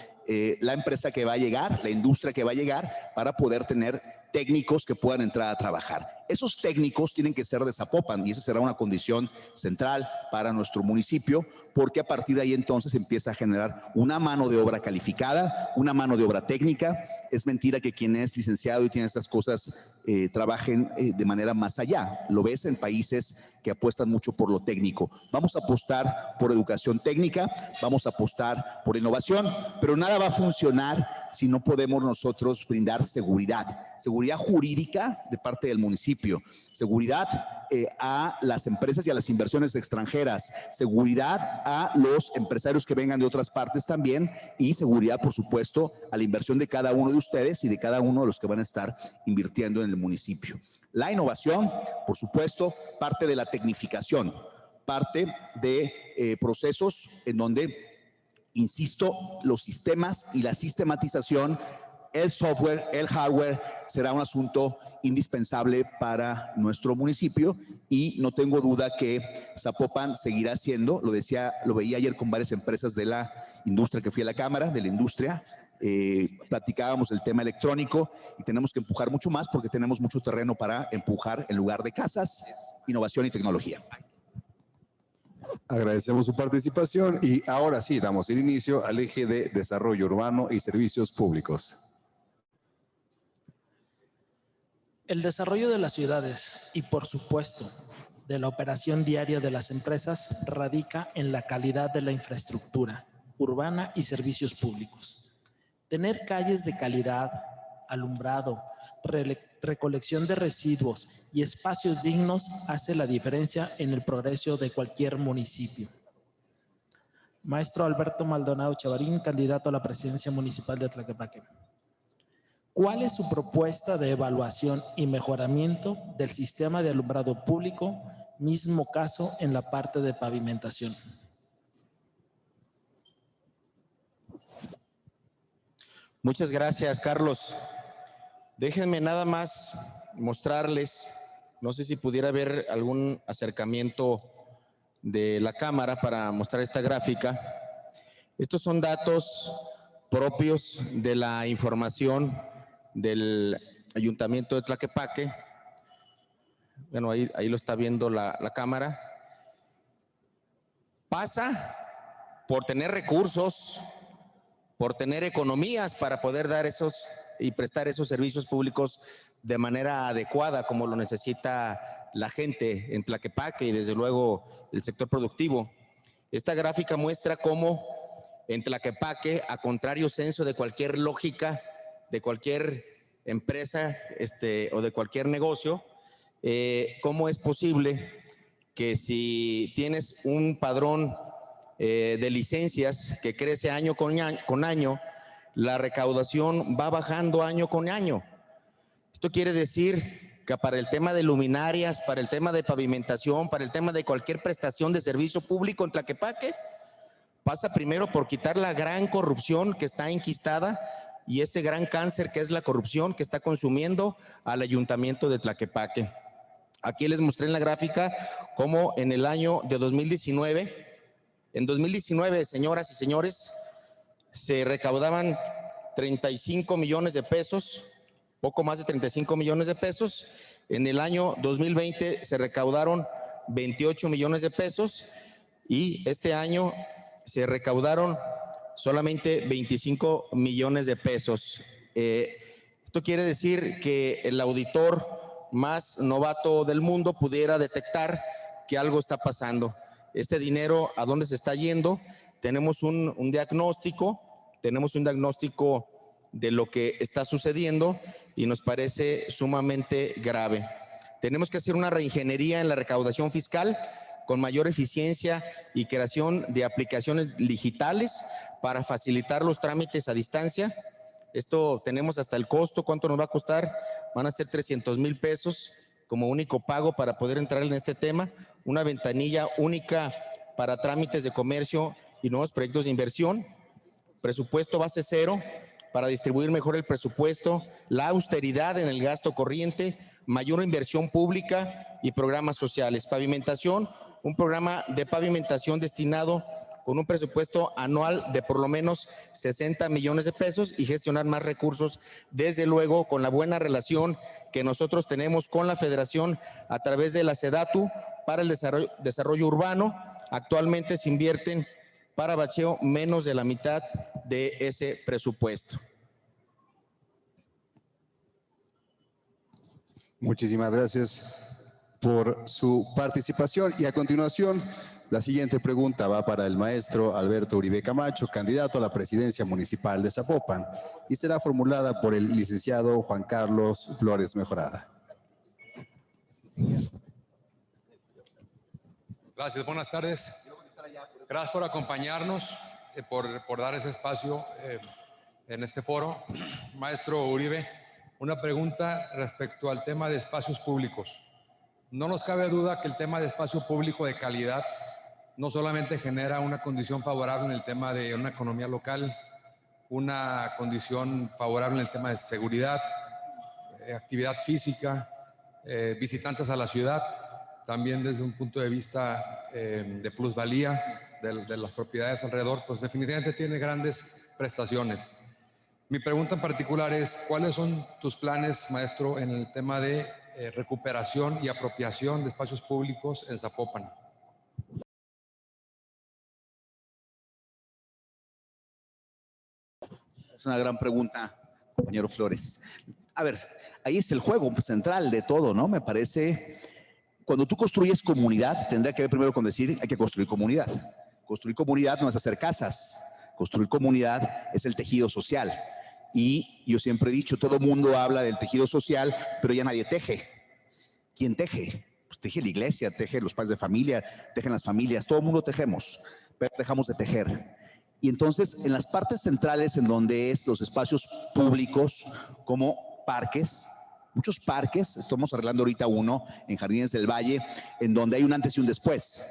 la empresa que va a llegar, la industria que va a llegar, para poder tener técnicos que puedan entrar a trabajar. Esos técnicos tienen que ser de Zapopan y esa será una condición central para nuestro municipio, porque a partir de ahí entonces empieza a generar una mano de obra calificada, una mano de obra técnica. Es mentira que quien es licenciado y tiene estas cosas trabajen de manera más allá. Lo ves en países que apuestan mucho por lo técnico. Vamos a apostar por educación técnica, vamos a apostar por innovación, pero nada va a funcionar si no podemos nosotros brindar seguridad jurídica de parte del municipio, seguridad a las empresas y a las inversiones extranjeras, seguridad a los empresarios que vengan de otras partes también, y seguridad, por supuesto, a la inversión de cada uno de ustedes y de cada uno de los que van a estar invirtiendo en el municipio. La innovación, por supuesto, parte de la tecnificación, parte de procesos en donde, insisto, los sistemas y la sistematización, el software, el hardware, será un asunto indispensable para nuestro municipio, y no tengo duda que Zapopan seguirá siendo, lo veía ayer con varias empresas de la industria que fui a la Cámara, de la industria, platicábamos el tema electrónico y tenemos que empujar mucho más porque tenemos mucho terreno para empujar en lugar de casas, innovación y tecnología. Agradecemos su participación y ahora sí damos el inicio al eje de desarrollo urbano y servicios públicos. El desarrollo de las ciudades y, por supuesto, de la operación diaria de las empresas radica en la calidad de la infraestructura urbana y servicios públicos. Tener calles de calidad, alumbrado, recolección de residuos y espacios dignos hace la diferencia en el progreso de cualquier municipio. Maestro Alberto Maldonado Chavarín, candidato a la presidencia municipal de Tlaquepaque. ¿Cuál es su propuesta de evaluación y mejoramiento del sistema de alumbrado público? Mismo caso en la parte de pavimentación. Muchas gracias, Carlos. Déjenme nada más mostrarles, no sé si pudiera haber algún acercamiento de la cámara para mostrar esta gráfica. Estos son datos propios de la información del Ayuntamiento de Tlaquepaque. Bueno, ahí lo está viendo la cámara. Pasa por tener recursos, por tener economías para poder dar esos y prestar esos servicios públicos de manera adecuada, como lo necesita la gente en Tlaquepaque y desde luego el sector productivo. Esta gráfica muestra cómo en Tlaquepaque, a contrario censo de cualquier lógica, de cualquier empresa o de cualquier negocio, cómo es posible que si tienes un padrón de licencias que crece año con año, la recaudación va bajando año con año. Esto quiere decir que para el tema de luminarias, para el tema de pavimentación, para el tema de cualquier prestación de servicio público en Tlaquepaque, pasa primero por quitar la gran corrupción que está enquistada y ese gran cáncer que es la corrupción que está consumiendo al Ayuntamiento de Tlaquepaque. Aquí les mostré en la gráfica cómo en el año de 2019, señoras y señores, se recaudaban 35 millones de pesos, poco más de 35 millones de pesos. En el año 2020 se recaudaron 28 millones de pesos y este año se recaudaron solamente 25 millones de pesos. Esto quiere decir que el auditor más novato del mundo pudiera detectar que algo está pasando. Este dinero, ¿a dónde se está yendo? Tenemos un diagnóstico de lo que está sucediendo y nos parece sumamente grave. Tenemos que hacer una reingeniería en la recaudación fiscal con mayor eficiencia y creación de aplicaciones digitales para facilitar los trámites a distancia. Esto tenemos hasta el costo, ¿cuánto nos va a costar? Van a ser 300,000 pesos como único pago para poder entrar en este tema. Una ventanilla única para trámites de comercio y nuevos proyectos de inversión. Presupuesto base cero para distribuir mejor el presupuesto, la austeridad en el gasto corriente, mayor inversión pública y programas sociales. Pavimentación, un programa de pavimentación destinado con un presupuesto anual de por lo menos 60 millones de pesos y gestionar más recursos, desde luego con la buena relación que nosotros tenemos con la Federación a través de la SEDATU para el desarrollo urbano. Actualmente se invierten para bacheo menos de la mitad de ese presupuesto. Muchísimas gracias por su participación y a continuación la siguiente pregunta va para el maestro Alberto Uribe Camacho, candidato a la presidencia municipal de Zapopan y será formulada por el licenciado Juan Carlos Flores Mejorada. Gracias, buenas tardes. Gracias por acompañarnos, por dar ese espacio en este foro. Maestro Uribe, una pregunta respecto al tema de espacios públicos. No nos cabe duda que el tema de espacio público de calidad no solamente genera una condición favorable en el tema de una economía local, una condición favorable en el tema de seguridad, actividad física, visitantes a la ciudad, también desde un punto de vista de plusvalía de las propiedades alrededor, pues definitivamente tiene grandes prestaciones. Mi pregunta en particular es, ¿cuáles son tus planes, maestro, en el tema de recuperación y apropiación de espacios públicos en Zapopan? Es una gran pregunta, compañero Flores. A ver, ahí es el juego central de todo, ¿no? Me parece, cuando tú construyes comunidad, tendría que ver primero con decir, hay que construir comunidad. Construir comunidad no es hacer casas. Construir comunidad es el tejido social. Y yo siempre he dicho, todo mundo habla del tejido social, pero ya nadie teje. ¿Quién teje? Pues teje la iglesia, teje los padres de familia, tejen las familias, todo el mundo tejemos, pero dejamos de tejer. Y entonces, en las partes centrales, en donde es los espacios públicos, como parques, muchos parques, estamos arreglando ahorita uno en Jardines del Valle, en donde hay un antes y un después.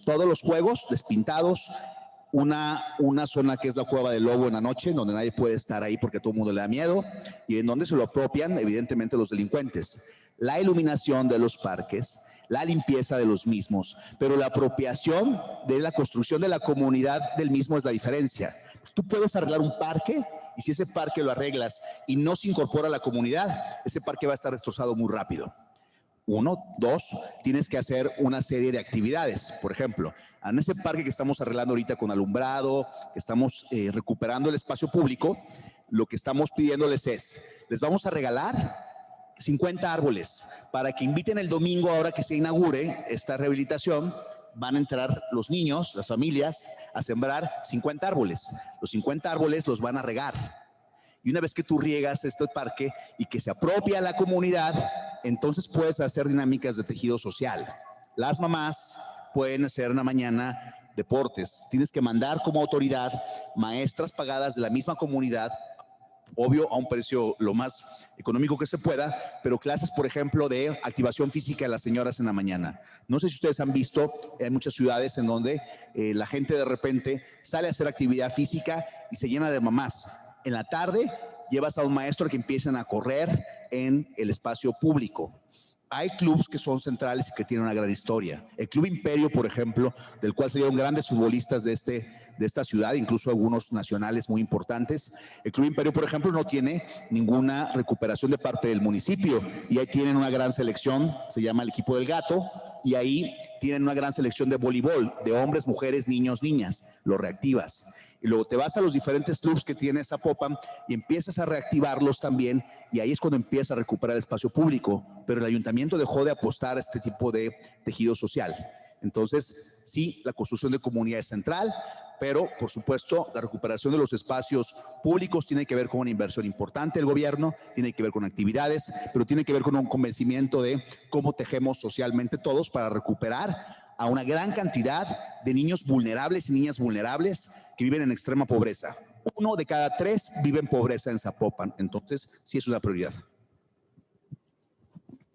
Todos los juegos despintados, una zona que es la Cueva del Lobo en la noche, donde nadie puede estar ahí porque a todo el mundo le da miedo, y en donde se lo apropian, evidentemente, los delincuentes. La iluminación de los parques, la limpieza de los mismos, pero la apropiación de la construcción de la comunidad del mismo es la diferencia. Tú puedes arreglar un parque y si ese parque lo arreglas y no se incorpora a la comunidad, ese parque va a estar destrozado muy rápido. 1, 2, tienes que hacer una serie de actividades. Por ejemplo, en ese parque que estamos arreglando ahorita con alumbrado, que estamos recuperando el espacio público, lo que estamos pidiéndoles es, les vamos a regalar 50 árboles para que inviten el domingo, ahora que se inaugure esta rehabilitación, van a entrar los niños, las familias, a sembrar 50 árboles. Los 50 árboles los van a regar. Y una vez que tú riegas este parque y que se apropia la comunidad, entonces puedes hacer dinámicas de tejido social. Las mamás pueden hacer en la mañana deportes. Tienes que mandar como autoridad maestras pagadas de la misma comunidad, obvio a un precio lo más económico que se pueda, pero clases, por ejemplo, de activación física de las señoras en la mañana. No sé si ustedes han visto, hay muchas ciudades en donde la gente de repente sale a hacer actividad física y se llena de mamás. En la tarde llevas a un maestro que empiezan a correr en el espacio público. Hay clubes que son centrales y que tienen una gran historia. El Club Imperio, por ejemplo, del cual salieron grandes futbolistas de esta ciudad, incluso algunos nacionales muy importantes. El Club Imperio, por ejemplo, no tiene ninguna recuperación de parte del municipio y ahí tienen una gran selección, se llama el equipo del Gato, y ahí tienen una gran selección de voleibol, de hombres, mujeres, niños, niñas, lo reactivas. Y luego te vas a los diferentes clubs que tiene Zapopan y empiezas a reactivarlos también, y ahí es cuando empieza a recuperar el espacio público. Pero el ayuntamiento dejó de apostar a este tipo de tejido social. Entonces, sí, la construcción de comunidad es central, pero por supuesto la recuperación de los espacios públicos tiene que ver con una inversión importante del gobierno, tiene que ver con actividades, pero tiene que ver con un convencimiento de cómo tejemos socialmente todos para recuperar a una gran cantidad de niños vulnerables y niñas vulnerables que viven en extrema pobreza. 1 de cada 3 vive en pobreza en Zapopan, entonces sí es una prioridad.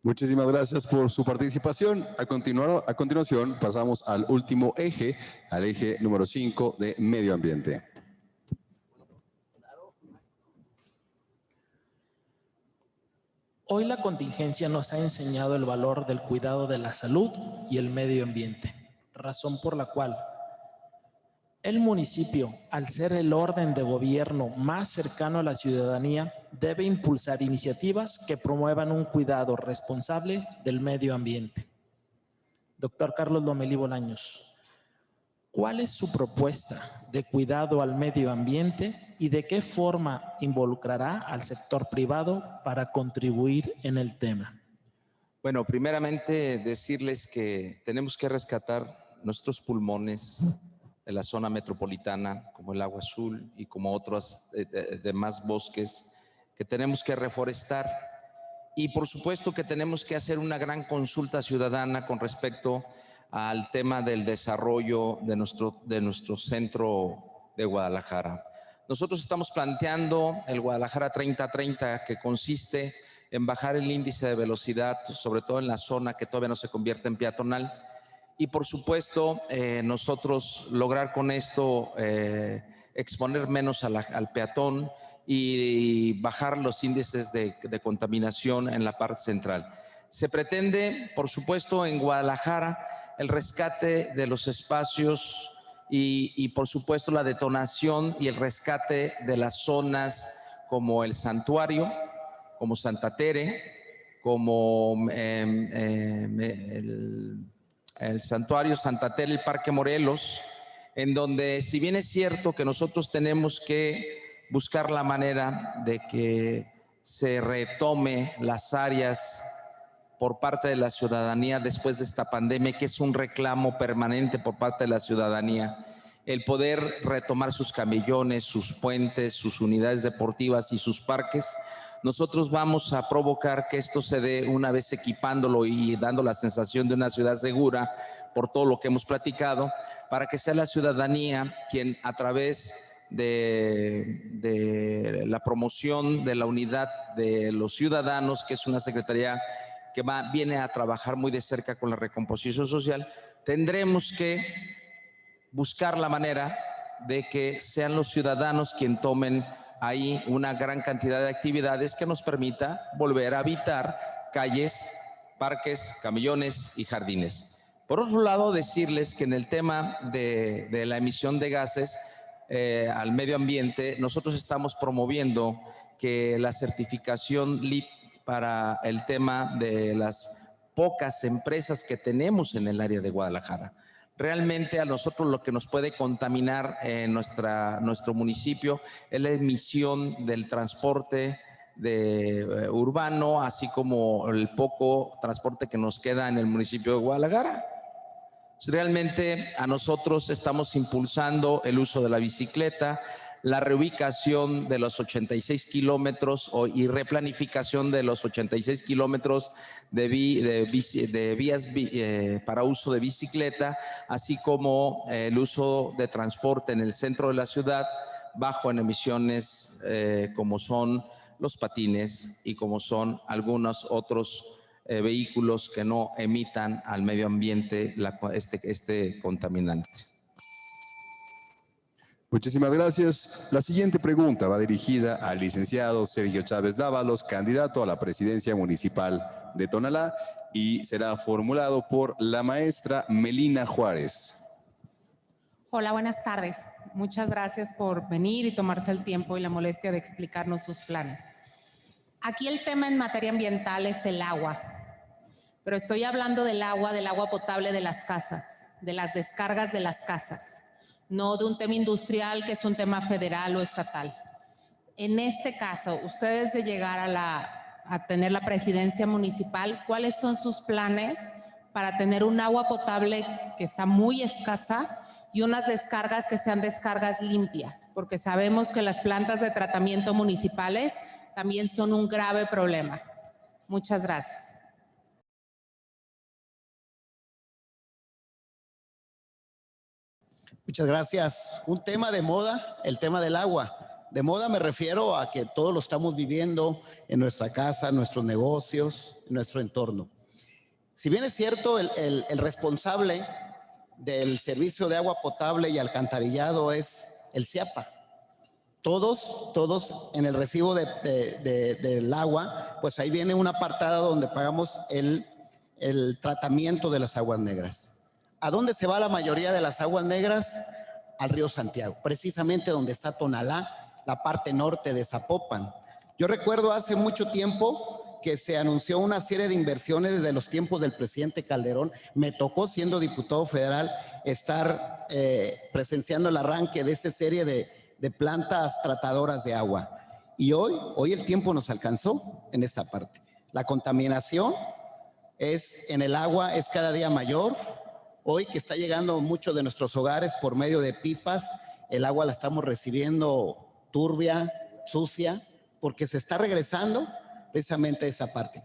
Muchísimas gracias por su participación. A continuación, pasamos al último eje, al eje número 5 de medio ambiente. Hoy la contingencia nos ha enseñado el valor del cuidado de la salud y el medio ambiente, razón por la cual el municipio, al ser el orden de gobierno más cercano a la ciudadanía, debe impulsar iniciativas que promuevan un cuidado responsable del medio ambiente. Doctor Carlos Lomelí Bolaños, ¿cuál es su propuesta de cuidado al medio ambiente y de qué forma involucrará al sector privado para contribuir en el tema? Bueno, primeramente decirles que tenemos que rescatar nuestros pulmones de la zona metropolitana, como el Agua Azul y como otros demás bosques, que tenemos que reforestar. Y por supuesto que tenemos que hacer una gran consulta ciudadana con respecto al tema del desarrollo de nuestro centro de Guadalajara. Nosotros estamos planteando el Guadalajara 3030, que consiste en bajar el índice de velocidad, sobre todo en la zona que todavía no se convierte en peatonal. Y por supuesto, nosotros lograr con esto exponer menos al peatón y bajar los índices de contaminación en la parte central. Se pretende, por supuesto, en Guadalajara, el rescate de los espacios y por supuesto, la detonación y el rescate de las zonas como el Santuario, como Santa Tere, como el Santuario Santa Tere, el Parque Morelos, en donde, si bien es cierto que nosotros tenemos que buscar la manera de que se retome las áreas por parte de la ciudadanía después de esta pandemia, que es un reclamo permanente por parte de la ciudadanía, el poder retomar sus camellones, sus puentes, sus unidades deportivas y sus parques. Nosotros vamos a provocar que esto se dé una vez equipándolo y dando la sensación de una ciudad segura por todo lo que hemos platicado, para que sea la ciudadanía quien, a través de la promoción de la unidad de los ciudadanos, que es una secretaría que viene a trabajar muy de cerca con la recomposición social, tendremos que buscar la manera de que sean los ciudadanos quienes tomen ahí una gran cantidad de actividades que nos permita volver a habitar calles, parques, camellones y jardines. Por otro lado, decirles que en el tema de la emisión de gases al medio ambiente, nosotros estamos promoviendo que la certificación LEED para el tema de las pocas empresas que tenemos en el área de Guadalajara. Realmente a nosotros lo que nos puede contaminar en nuestro municipio es la emisión del transporte urbano, así como el poco transporte que nos queda en el municipio de Guadalajara. Realmente a nosotros estamos impulsando el uso de la bicicleta, la reubicación de los 86 kilómetros y replanificación de los 86 kilómetros de vías para uso de bicicleta, así como el uso de transporte en el centro de la ciudad bajo en emisiones como son los patines y como son algunos otros vehículos que no emitan al medio ambiente este contaminante. Muchísimas gracias. La siguiente pregunta va dirigida al licenciado Sergio Chávez Dávalos, candidato a la presidencia municipal de Tonalá, y será formulado por la maestra Melina Juárez. Hola, buenas tardes. Muchas gracias por venir y tomarse el tiempo y la molestia de explicarnos sus planes. Aquí el tema en materia ambiental es el agua, pero estoy hablando del agua potable de las casas, de las descargas de las casas. no de un tema industrial que es un tema federal o estatal. En este caso, ustedes de llegar a tener la presidencia municipal, ¿cuáles son sus planes para tener un agua potable que está muy escasa y unas descargas que sean descargas limpias? Porque sabemos que las plantas de tratamiento municipales también son un grave problema. Muchas gracias. Muchas gracias. Un tema de moda, el tema del agua. De moda me refiero a que todos lo estamos viviendo en nuestra casa, en nuestros negocios, en nuestro entorno. Si bien es cierto, el responsable del servicio de agua potable y alcantarillado es el CIAPA. Todos en el recibo del agua, pues ahí viene un apartado donde pagamos el tratamiento de las aguas negras. ¿A dónde se va la mayoría de las aguas negras? Al río Santiago, precisamente donde está Tonalá, la parte norte de Zapopan. Yo recuerdo hace mucho tiempo que se anunció una serie de inversiones desde los tiempos del presidente Calderón. Me tocó, siendo diputado federal, estar presenciando el arranque de esa serie de plantas tratadoras de agua. Y hoy el tiempo nos alcanzó en esta parte. La contaminación en el agua es cada día mayor. Hoy que está llegando mucho de nuestros hogares por medio de pipas, el agua la estamos recibiendo turbia, sucia, porque se está regresando precisamente a esa parte.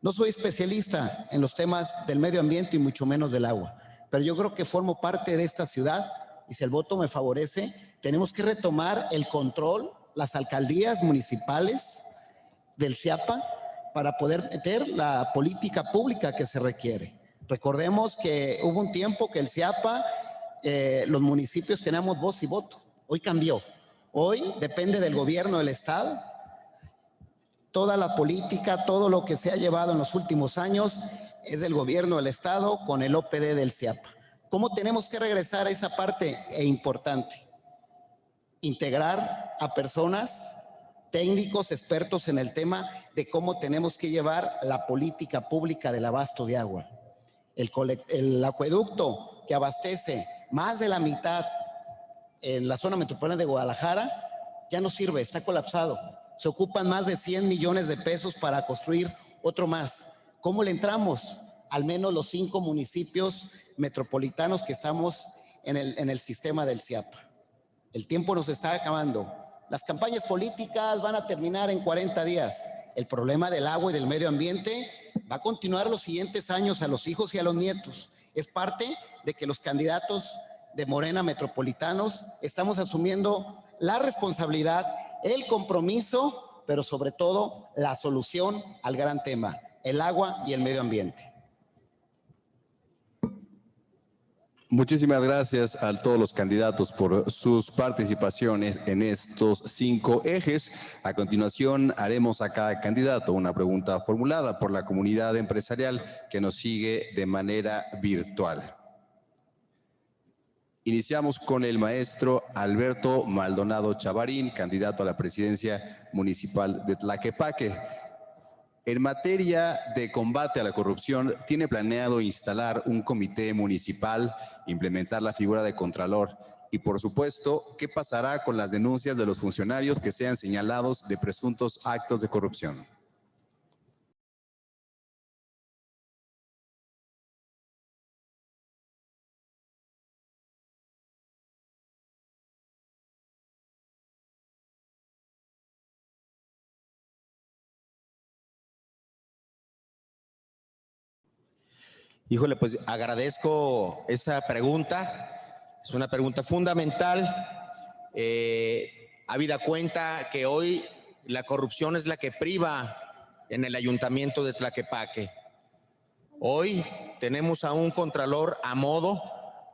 No soy especialista en los temas del medio ambiente y mucho menos del agua, pero yo creo que formo parte de esta ciudad y si el voto me favorece, tenemos que retomar el control, las alcaldías municipales del CIAPA para poder meter la política pública que se requiere. Recordemos que hubo un tiempo que el CIAPA, los municipios teníamos voz y voto. Hoy cambió. Hoy depende del gobierno del estado. Toda la política, todo lo que se ha llevado en los últimos años es del gobierno del estado con el OPD del CIAPA. ¿Cómo tenemos que regresar a esa parte importante? Integrar a personas, técnicos, expertos en el tema de cómo tenemos que llevar la política pública del abasto de agua. El acueducto que abastece más de la mitad en la zona metropolitana de Guadalajara ya no sirve, está colapsado. Se ocupan más de 100 millones de pesos para construir otro más. ¿Cómo le entramos? Al menos los 5 municipios metropolitanos que estamos en el sistema del CIAPA. El tiempo nos está acabando. Las campañas políticas van a terminar en 40 días. El problema del agua y del medio ambiente va a continuar los siguientes años a los hijos y a los nietos. Es parte de que los candidatos de Morena metropolitanos estamos asumiendo la responsabilidad, el compromiso, pero sobre todo la solución al gran tema, el agua y el medio ambiente. Muchísimas gracias a todos los candidatos por sus participaciones en estos 5 ejes. A continuación, haremos a cada candidato una pregunta formulada por la comunidad empresarial que nos sigue de manera virtual. Iniciamos con el maestro Alberto Maldonado Chavarín, candidato a la presidencia municipal de Tlaquepaque. En materia de combate a la corrupción, ¿tiene planeado instalar un comité municipal, implementar la figura de contralor? Y, por supuesto, ¿qué pasará con las denuncias de los funcionarios que sean señalados de presuntos actos de corrupción? Híjole, pues agradezco esa pregunta. Es una pregunta fundamental. Habida cuenta que hoy la corrupción es la que priva en el ayuntamiento de Tlaquepaque. Hoy tenemos a un contralor a modo,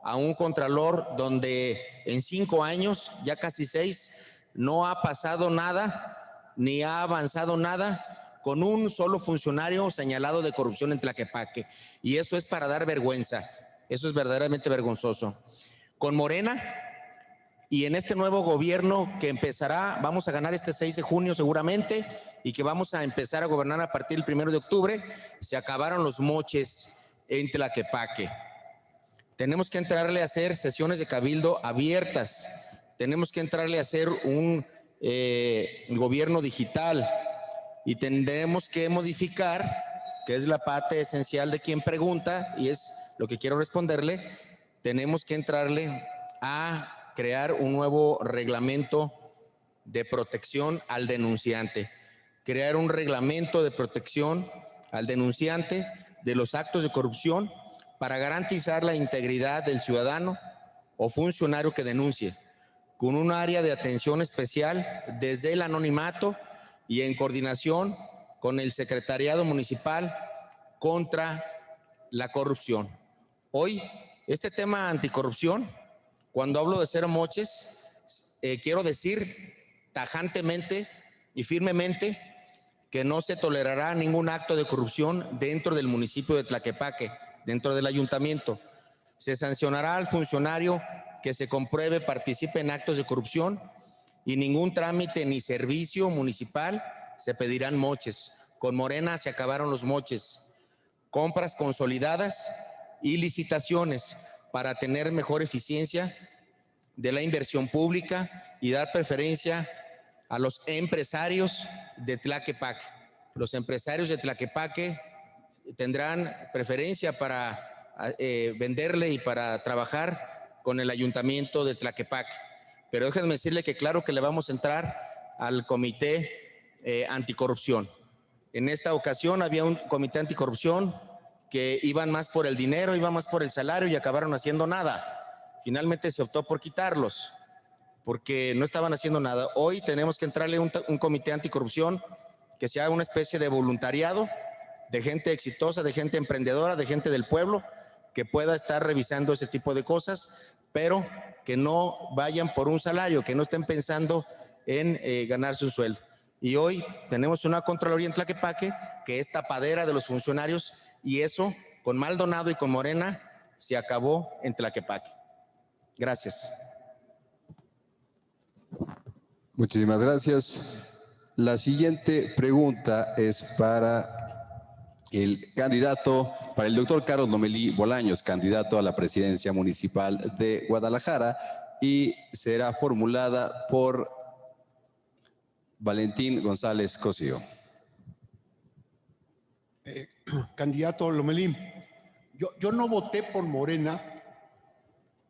a un contralor donde en 5 años, ya casi 6, no ha pasado nada, ni ha avanzado nada con un solo funcionario señalado de corrupción en Tlaquepaque. Y eso es para dar vergüenza. Eso es verdaderamente vergonzoso. Con Morena y en este nuevo gobierno que empezará, vamos a ganar este 6 de junio seguramente y que vamos a empezar a gobernar a partir del 1 de octubre, se acabaron los moches en Tlaquepaque. Tenemos que entrarle a hacer sesiones de cabildo abiertas. Tenemos que entrarle a hacer un gobierno digital y tendremos que modificar, que es la parte esencial de quien pregunta y es lo que quiero responderle, tenemos que entrarle a crear un nuevo reglamento de protección al denunciante, crear un reglamento de protección al denunciante de los actos de corrupción para garantizar la integridad del ciudadano o funcionario que denuncie, con un área de atención especial desde el anonimato y en coordinación con el Secretariado Municipal contra la corrupción. Hoy, este tema anticorrupción, cuando hablo de cero moches, quiero decir tajantemente y firmemente que no se tolerará ningún acto de corrupción dentro del municipio de Tlaquepaque, dentro del ayuntamiento. Se sancionará al funcionario que se compruebe participe en actos de corrupción y ningún trámite ni servicio municipal se pedirán moches. Con Morena se acabaron los moches. Compras consolidadas y licitaciones para tener mejor eficiencia de la inversión pública y dar preferencia a los empresarios de Tlaquepaque. Los empresarios de Tlaquepaque tendrán preferencia para venderle y para trabajar con el ayuntamiento de Tlaquepaque. Pero déjenme decirle que claro que le vamos a entrar al comité anticorrupción. En esta ocasión había un comité anticorrupción que iban más por el dinero, iban más por el salario y acabaron haciendo nada. Finalmente se optó por quitarlos porque no estaban haciendo nada. Hoy tenemos que entrarle un comité anticorrupción que sea una especie de voluntariado de gente exitosa, de gente emprendedora, de gente del pueblo que pueda estar revisando ese tipo de cosas, pero que no vayan por un salario, que no estén pensando en ganarse un sueldo. Y hoy tenemos una Contraloría en Tlaquepaque que es tapadera de los funcionarios y eso con Maldonado y con Morena se acabó en Tlaquepaque. Gracias. Muchísimas gracias. La siguiente pregunta es para el candidato, para el doctor Carlos Lomelí Bolaños, candidato a la presidencia municipal de Guadalajara, y será formulada por Valentín González Cosío. Candidato Lomelí, yo no voté por Morena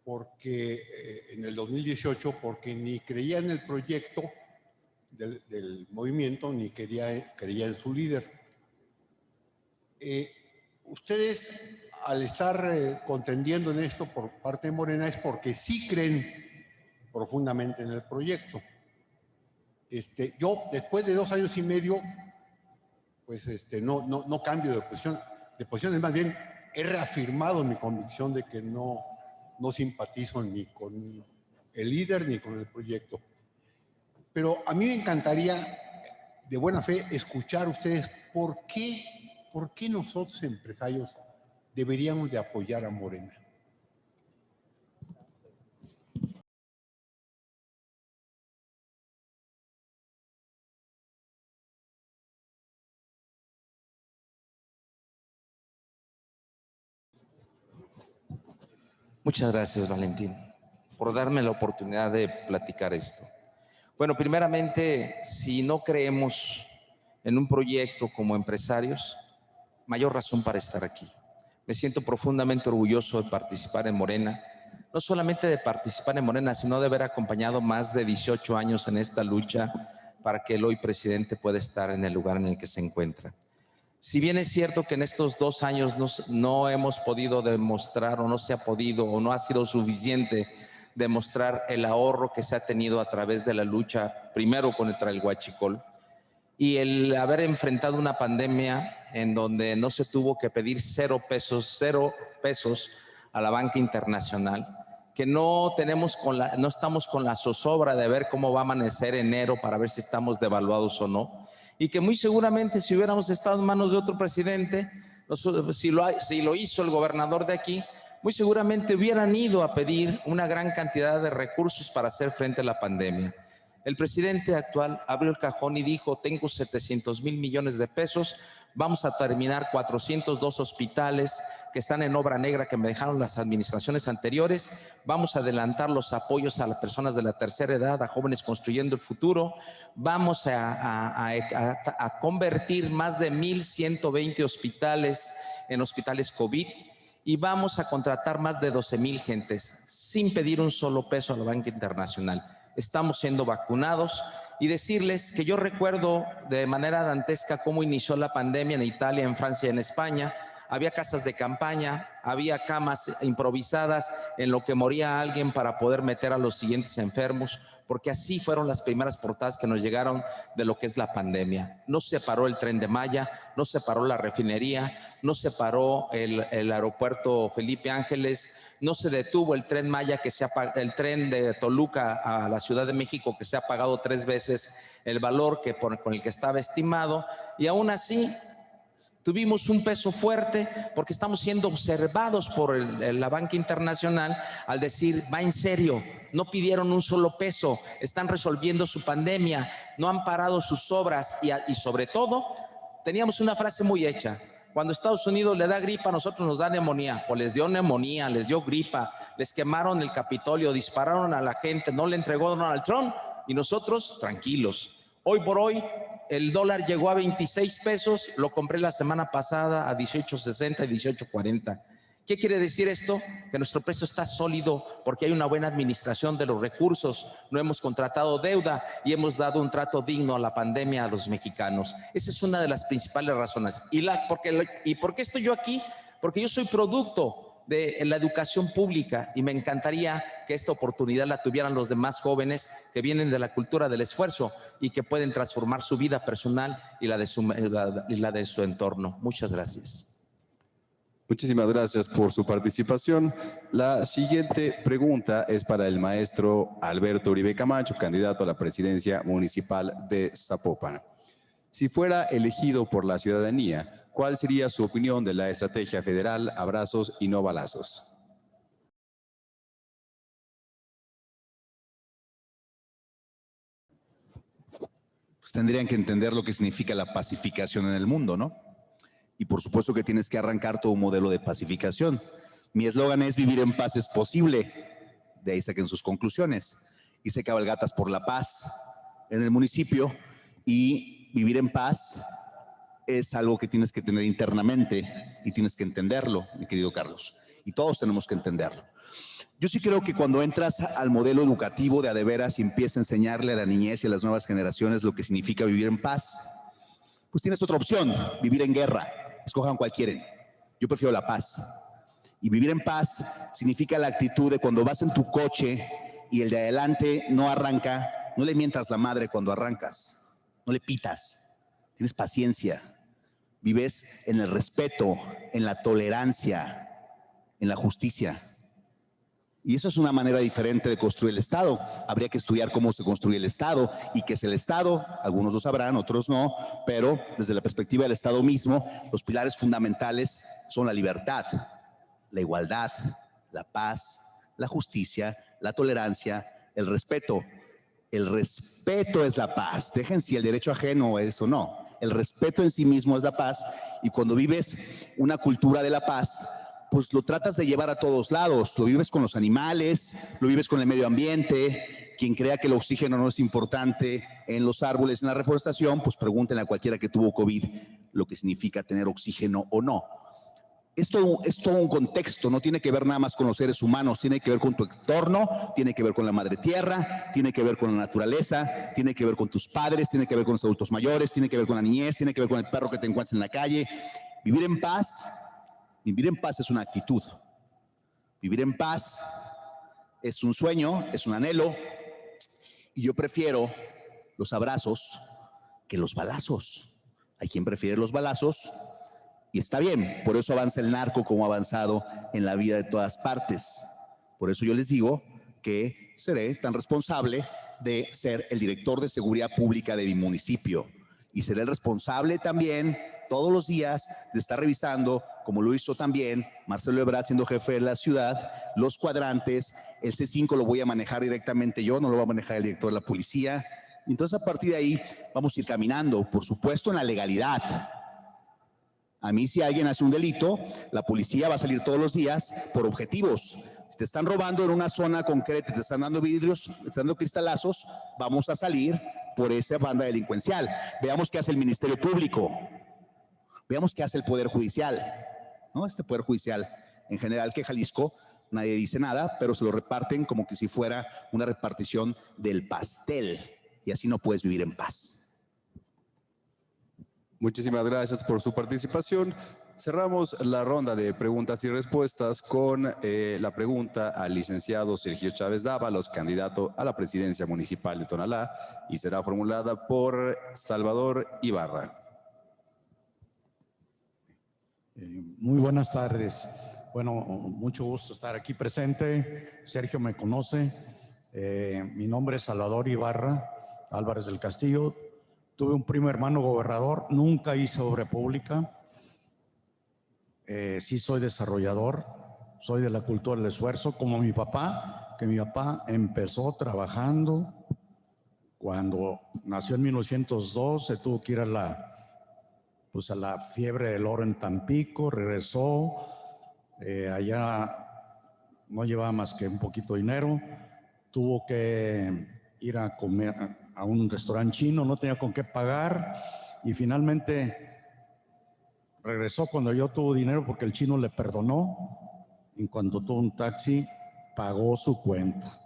porque en el 2018 porque ni creía en el proyecto del movimiento ni creía en su líder. Ustedes al estar contendiendo en esto por parte de Morena es porque sí creen profundamente en el proyecto. Yo después de 2 años y medio pues no cambio de posición, es más bien he reafirmado mi convicción de que no simpatizo ni con el líder ni con el proyecto. Pero a mí me encantaría, de buena fe, escuchar a ustedes por qué nosotros empresarios deberíamos de apoyar a Morena. Muchas gracias, Valentín, por darme la oportunidad de platicar esto. Bueno, primeramente, si no creemos en un proyecto como empresarios, mayor razón para estar aquí. Me siento profundamente orgulloso de participar en Morena, no solamente de participar en Morena, sino de haber acompañado más de 18 años en esta lucha para que el hoy presidente pueda estar en el lugar en el que se encuentra. Si bien es cierto que en estos 2 años no hemos podido demostrar o no se ha podido o no ha sido suficiente demostrar el ahorro que se ha tenido a través de la lucha, primero contra el huachicol, y el haber enfrentado una pandemia en donde no se tuvo que pedir 0 pesos a la banca internacional, que no estamos con la zozobra de ver cómo va a amanecer enero para ver si estamos devaluados o no, y que muy seguramente si hubiéramos estado en manos de otro presidente, si lo hizo el gobernador de aquí, muy seguramente hubieran ido a pedir una gran cantidad de recursos para hacer frente a la pandemia. El presidente actual abrió el cajón y dijo, tengo 700,000 millones de pesos, vamos a terminar 402 hospitales que están en obra negra que me dejaron las administraciones anteriores, vamos a adelantar los apoyos a las personas de la tercera edad, a jóvenes construyendo el futuro, vamos a convertir más de 1,120 hospitales en hospitales COVID y vamos a contratar más de 12,000 gentes sin pedir un solo peso a la banca internacional. Estamos siendo vacunados y decirles que yo recuerdo de manera dantesca cómo inició la pandemia en Italia, en Francia y en España. Había casas de campaña, había camas improvisadas en lo que moría alguien para poder meter a los siguientes enfermos, porque así fueron las primeras portadas que nos llegaron de lo que es la pandemia. No se paró el Tren de Maya, no se paró la refinería, no se paró el aeropuerto Felipe Ángeles, no se detuvo el Tren Maya, el tren de Toluca a la Ciudad de México, que se ha pagado 3 veces el valor con el que estaba estimado, y aún así tuvimos un peso fuerte porque estamos siendo observados por la banca internacional al decir, va en serio, no pidieron un solo peso, están resolviendo su pandemia, no han parado sus obras y sobre todo, teníamos una frase muy hecha, cuando Estados Unidos le da gripa, a nosotros nos da neumonía, o les dio neumonía, les dio gripa, les quemaron el Capitolio, dispararon a la gente, no le entregó Donald Trump y nosotros tranquilos. Hoy por hoy, el dólar llegó a 26 pesos, lo compré la semana pasada a 18.60 y 18.40. ¿Qué quiere decir esto? Que nuestro precio está sólido porque hay una buena administración de los recursos, no hemos contratado deuda y hemos dado un trato digno a la pandemia a los mexicanos. Esa es una de las principales razones. ¿Y por qué estoy yo aquí? Porque yo soy producto de la educación pública y me encantaría que esta oportunidad la tuvieran los demás jóvenes que vienen de la cultura del esfuerzo y que pueden transformar su vida personal y la de su entorno. Muchas gracias. Muchísimas gracias por su participación. La siguiente pregunta es para el maestro Alberto Uribe Camacho, candidato a la presidencia municipal de Zapopan. Si fuera elegido por la ciudadanía, ¿cuál sería su opinión de la estrategia federal Abrazos y no balazos? Pues tendrían que entender lo que significa la pacificación en el mundo, ¿no? Y por supuesto que tienes que arrancar todo un modelo de pacificación. Mi eslogan es vivir en paz es posible. De ahí saquen sus conclusiones. Hice cabalgatas por la paz en el municipio y vivir en paz es algo que tienes que tener internamente y tienes que entenderlo, mi querido Carlos. Y todos tenemos que entenderlo. Yo sí creo que cuando entras al modelo educativo de a de veras y empiezas a enseñarle a la niñez y a las nuevas generaciones lo que significa vivir en paz, pues tienes otra opción, vivir en guerra. Escojan cuál quieren. Yo prefiero la paz. Y vivir en paz significa la actitud de cuando vas en tu coche y el de adelante no arranca, no le mientas la madre cuando arrancas, no le pitas, tienes paciencia, vives en el respeto, en la tolerancia, en la justicia. Y eso es una manera diferente de construir el Estado. Habría que estudiar cómo se construye el Estado y qué es el Estado. Algunos lo sabrán, otros no, pero desde la perspectiva del Estado mismo, los pilares fundamentales son la libertad, la igualdad, la paz, la justicia, la tolerancia, el respeto. El respeto es la paz. Dejen si el derecho ajeno es o no. El respeto en sí mismo es la paz y cuando vives una cultura de la paz, pues lo tratas de llevar a todos lados, lo vives con los animales, lo vives con el medio ambiente. Quien crea que el oxígeno no es importante en los árboles, en la reforestación, pues pregúntenle a cualquiera que tuvo COVID lo que significa tener oxígeno o no. Esto es todo un contexto, no tiene que ver nada más con los seres humanos, tiene que ver con tu entorno, tiene que ver con la madre tierra, tiene que ver con la naturaleza, tiene que ver con tus padres, tiene que ver con los adultos mayores, tiene que ver con la niñez, tiene que ver con el perro que te encuentras en la calle. Vivir en paz es una actitud. Vivir en paz es un sueño, es un anhelo. Y yo prefiero los abrazos que los balazos. Hay quien prefiere los balazos y está bien. Por eso avanza el narco como ha avanzado en la vida de todas partes. Por eso yo les digo que seré tan responsable de ser el director de seguridad pública de mi municipio. Y seré el responsable también todos los días de estar revisando, como lo hizo también Marcelo Ebrard siendo jefe de la ciudad, los cuadrantes. El C5 lo voy a manejar directamente yo, no lo va a manejar el director de la policía. Entonces, a partir de ahí, vamos a ir caminando, por supuesto, en la legalidad. A mí, si alguien hace un delito, la policía va a salir todos los días por objetivos. Si te están robando en una zona concreta, te están dando vidrios, te están dando cristalazos, vamos a salir por esa banda delincuencial. Veamos qué hace el Ministerio Público. Veamos qué hace el Poder Judicial, ¿no? Este Poder Judicial, en general, que Jalisco, nadie dice nada, pero se lo reparten como que si fuera una repartición del pastel. Y así no puedes vivir en paz. Muchísimas gracias por su participación. Cerramos la ronda de preguntas y respuestas con la pregunta al licenciado Sergio Chávez Dávalos, candidato a la presidencia municipal de Tonalá, y será formulada por Salvador Ibarra. Muy buenas tardes. Bueno, mucho gusto estar aquí presente. Sergio me conoce. Mi nombre es Salvador Ibarra Álvarez del Castillo. Tuve un primo hermano gobernador. Nunca hice obra pública. Sí soy desarrollador. Soy de la cultura del esfuerzo, como mi papá, que mi papá empezó trabajando. Cuando nació en 1902, se tuvo que ir a la fiebre del oro en Tampico, regresó, allá no llevaba más que un poquito de dinero, tuvo que ir a comer a un restaurante chino, no tenía con qué pagar y finalmente regresó cuando yo tuve dinero porque el chino le perdonó y cuando tuvo un taxi pagó su cuenta.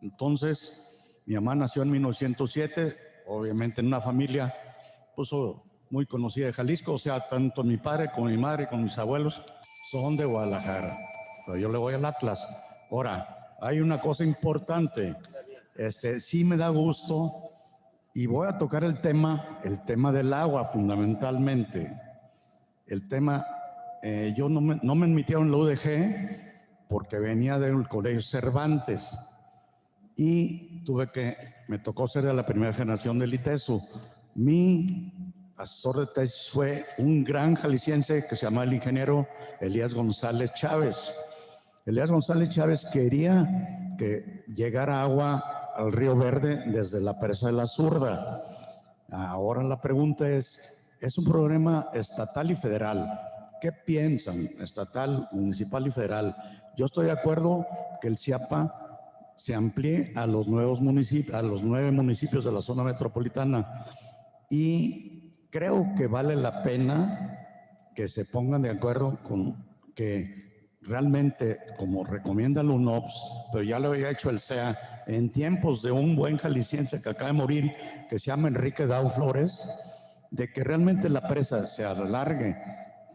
Entonces, mi mamá nació en 1907, obviamente en una familia muy conocida de Jalisco, o sea, tanto mi padre como mi madre, como mis abuelos, son de Guadalajara. Pero yo le voy al Atlas. Ahora, hay una cosa importante. Sí me da gusto y voy a tocar el tema del agua fundamentalmente. El tema, yo no me admitieron en la UDG porque venía del Colegio Cervantes y me tocó ser de la primera generación del ITESO. Mi asesor de tesis fue un gran jalisciense que se llama el ingeniero Elías González Chávez. Elías González Chávez quería que llegara agua al Río Verde desde la presa de la Zurda. Ahora la pregunta es un problema estatal y federal. ¿Qué piensan? Estatal, municipal y federal. Yo estoy de acuerdo que el CIAPA se amplíe a los nuevos municipios, a los 9 municipios de la zona metropolitana y creo que vale la pena que se pongan de acuerdo con que realmente, como recomienda el UNOPS, pero ya lo había hecho el CEA, en tiempos de un buen jalisciense que acaba de morir, que se llama Enrique Dau Flores, de que realmente la presa se alargue,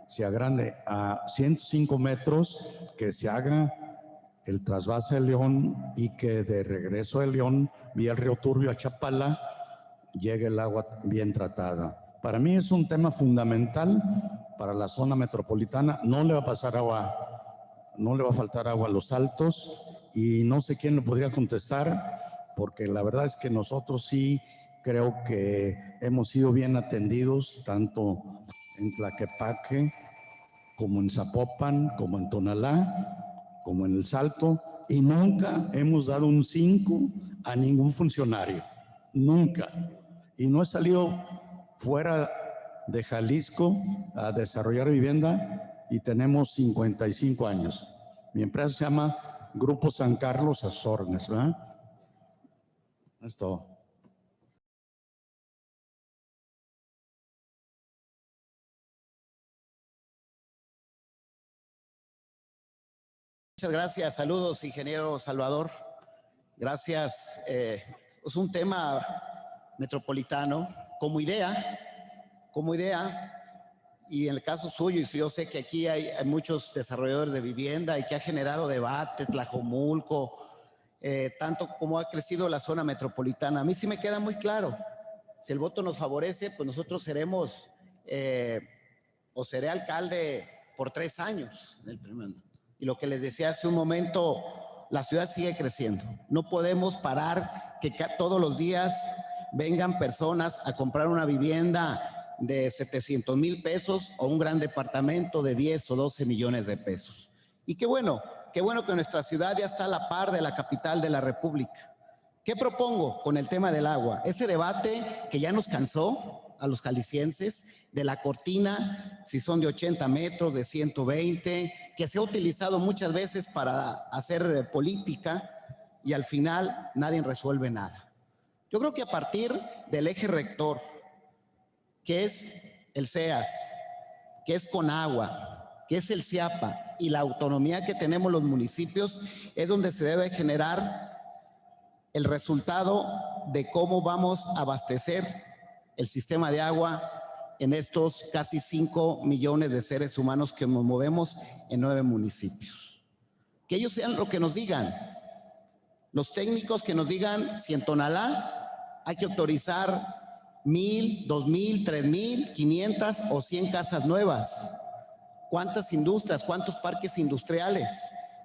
se agrande a 105 metros, que se haga el trasvase de León y que de regreso de León, vía el río Turbio a Chapala, llegue el agua bien tratada. Para mí es un tema fundamental para la zona metropolitana. No le va a pasar agua, no le va a faltar agua a Los Altos y no sé quién le podría contestar porque la verdad es que nosotros sí creo que hemos sido bien atendidos tanto en Tlaquepaque como en Zapopan, como en Tonalá, como en El Salto y nunca hemos dado un 5 a ningún funcionario. Nunca. Y no he salido fuera de Jalisco a desarrollar vivienda y tenemos 55 años. Mi empresa se llama Grupo San Carlos Azornes, ¿verdad? Es todo. Muchas gracias. Saludos, ingeniero Salvador. Gracias. Es un tema metropolitano como idea, y en el caso suyo, y yo sé que aquí hay muchos desarrolladores de vivienda y que ha generado debate, Tlajomulco, tanto como ha crecido la zona metropolitana. A mí sí me queda muy claro, si el voto nos favorece, pues nosotros seremos, o seré alcalde por 3 años. Y lo que les decía hace un momento, la ciudad sigue creciendo. No podemos parar que todos los días vengan personas a comprar una vivienda de 700,000 pesos o un gran departamento de 10 o 12 millones de pesos. Y qué bueno que nuestra ciudad ya está a la par de la capital de la República. ¿Qué propongo con el tema del agua? Ese debate que ya nos cansó a los jaliscienses, de la cortina, si son de 80 metros, de 120, que se ha utilizado muchas veces para hacer política y al final nadie resuelve nada. Yo creo que a partir del eje rector, que es el CEAS, que es Conagua, que es el CIAPA y la autonomía que tenemos los municipios, es donde se debe generar el resultado de cómo vamos a abastecer el sistema de agua en estos casi 5 millones de seres humanos que nos movemos en 9 municipios. Que ellos sean lo que nos digan. Los técnicos que nos digan si en Tonalá hay que autorizar 1,000, 2,000, 3,000, 500 o 100 casas nuevas. ¿Cuántas industrias, cuántos parques industriales?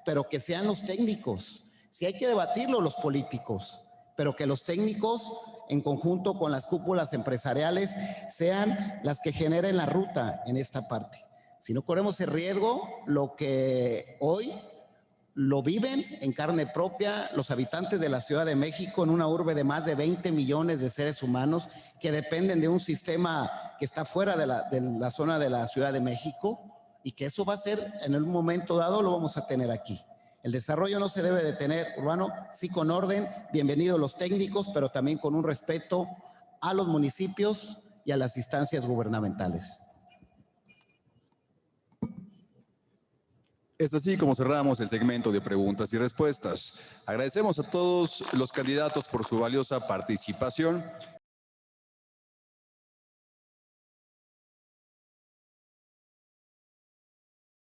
Pero que sean los técnicos. Si hay que debatirlo los políticos, pero que los técnicos en conjunto con las cúpulas empresariales sean las que generen la ruta en esta parte. Si no corremos el riesgo, lo que hoy lo viven en carne propia los habitantes de la Ciudad de México, en una urbe de más de 20 millones de seres humanos que dependen de un sistema que está fuera de la zona de la Ciudad de México, y que eso va a ser, en un momento dado, lo vamos a tener aquí. El desarrollo no se debe detener, urbano, sí con orden, bienvenidos los técnicos, pero también con un respeto a los municipios y a las instancias gubernamentales. Es así como cerramos el segmento de preguntas y respuestas. Agradecemos a todos los candidatos por su valiosa participación.